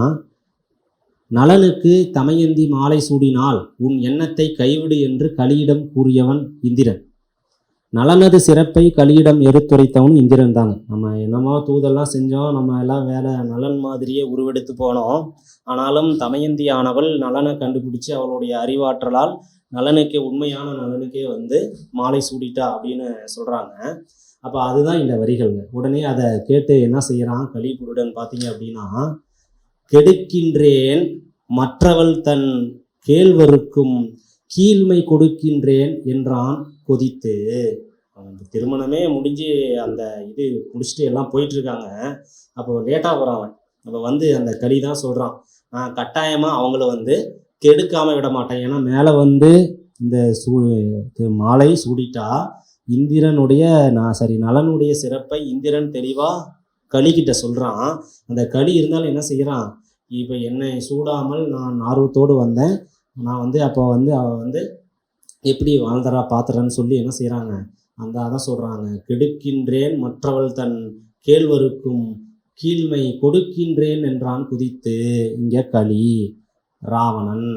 [SPEAKER 1] நலனுக்கு தமயந்தி மாலை சூடினால் உன் எண்ணத்தை கைவிடு என்று கலியிடம் கூறியவன் இந்திரன். நலனது சிறப்பை கலியிடம் எடுத்துரைத்தவன் இந்திரன் தாங்க. நம்ம என்னமோ தூதெல்லாம் செஞ்சோம், நம்ம எல்லாம் வேலை நலன் மாதிரியே உருவெடுத்து போனோம். ஆனாலும் தமயந்தியானவள் நலனை கண்டுபிடிச்சு அவளுடைய அறிவாற்றலால் உண்மையான நலனுக்கே வந்து மாலை சூடிட்டா அப்படின்னு சொல்கிறாங்க. அப்போ அதுதான் இந்த வரிகள்ங்க. உடனே அதை கேட்டு என்ன செய்கிறான் கலிபுருடன் பார்த்தீங்க அப்படின்னா, கெடுக்கின்றேன் மற்றவள் தன் கேழ்வருக்கும் கீழ்மை கொடுக்கின்றேன் என்றான் கொதித்து. அந்த திருமணமே முடிஞ்சு அந்த இது முடிச்சுட்டு எல்லாம் போயிட்டுருக்காங்க. அப்போ லேட்டாக போகிறான். அப்போ வந்து அந்த களி தான் சொல்கிறான், நான் கட்டாயமாக அவங்கள வந்து கெடுக்காமல் விட மாட்டேன். ஏன்னா மேலே வந்து இந்த மாலை சூடிட்டா இந்திரனுடைய நலனுடைய சிறப்பை இந்திரன் தெளிவாக களிக்கிட்ட சொல்கிறான். அந்த களி இருந்தாலும் என்ன செய்கிறான், இப்போ என்னை சூடாமல் நான் ஆர்வத்தோடு வந்தேன், நான் வந்து அப்போ வந்து அவள் வந்து எப்படி வாழ்ந்தரா பார்த்துறேன்னு சொல்லி என்ன செய்கிறாங்க, அதான் சொல்கிறாங்க, கெடுக்கின்றேன் மற்றவள் தன் கேழ்வருக்கும் கீழ்மை கொடுக்கின்றேன் என்றான் குதித்து. இங்கே களி ராவணன்.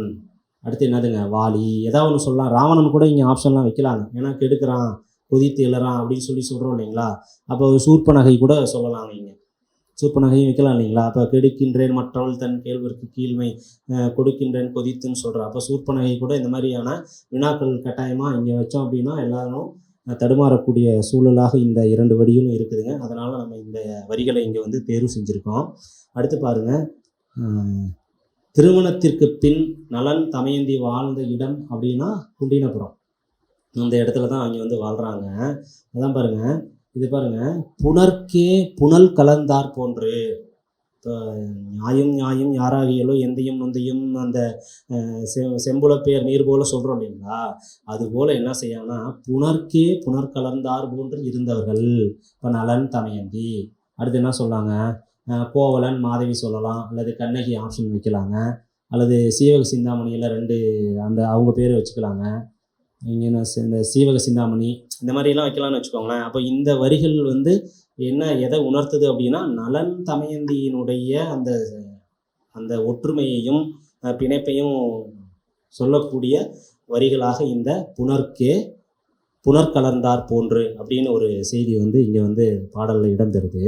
[SPEAKER 1] அடுத்து என்னதுங்க, வாலி. ஏதாவது ஒன்று சொல்லலாம். ராவணன் கூட இங்கே ஆப்ஷன்லாம் வைக்கலாங்க. ஏன்னா கெடுக்கிறான், கொதித்து எழுறான் அப்படின்னு சொல்லி சொல்கிறோம் இல்லைங்களா. அப்போ சூர்பனகை கூட சொல்லலாங்க. இங்கே சூர்பனகையும் வைக்கலாம் இல்லைங்களா? அப்போ கெடுக்கின்றேன் மற்றவள் தன் கேள்விற்கு கீழ்மை, கொடுக்கின்றேன் கொதித்துன்னு சொல்கிறேன். அப்போ சூர்பனகை கூட இந்த மாதிரியான வினாக்கள் கட்டாயமாக இங்கே வச்சோம் அப்படின்னா எல்லாரும் தடுமாறக்கூடிய சூழலாக இந்த 2 வரிகளும் இருக்குதுங்க. அதனால் நம்ம இந்த வரிகளை இங்கே வந்து தேர்வு செஞ்சுருக்கோம். அடுத்து பாருங்கள், திருமணத்திற்கு பின் நலன் தமயந்தி வாழ்ந்த இடம் அப்படின்னா குண்டினபுரம். அந்த இடத்துல தான் அவங்க வந்து வாழ்கிறாங்க. அதான் பாருங்கள், இது பாருங்கள், புணர்க்கே புனல் கலந்தார் போன்று. இப்போ நியாயம் நியாயம் யாராகியலோ எந்தையும் நொந்தையும் அந்த செம்புலப்பேர் நீர் போல சொல்கிறோம் இல்லைங்களா? அதுபோல் என்ன செய்யணும்னா புணர்க்கே புனர் கலந்தார் போன்று இருந்தவர்கள். இப்போ நலன் தமயந்தி. அடுத்து என்ன சொல்லாங்க? கோவலன் மாதவி சொல்லலாம், அல்லது கண்ணகி ஆப்ஷன் வைக்கலாங்க, அல்லது சீவக சிந்தாமணியில் 2 அந்த அவங்க பேர் வச்சுக்கலாங்க. இங்கே இந்த சீவக சிந்தாமணி இந்த மாதிரிலாம் வைக்கலாம்னு வச்சுக்கோங்களேன். அப்போ இந்த வரிகள் வந்து எதை உணர்த்துது அப்படின்னா நலன் தமயந்தியினுடைய அந்த அந்த ஒற்றுமையையும் பிணைப்பையும் சொல்லக்கூடிய வரிகளாக இந்த புணர்க்கே புனர் கலந்தார் போன்று அப்படின்னு ஒரு செய்தி வந்து இங்கே வந்து பாடலில் இடம்பெறுது.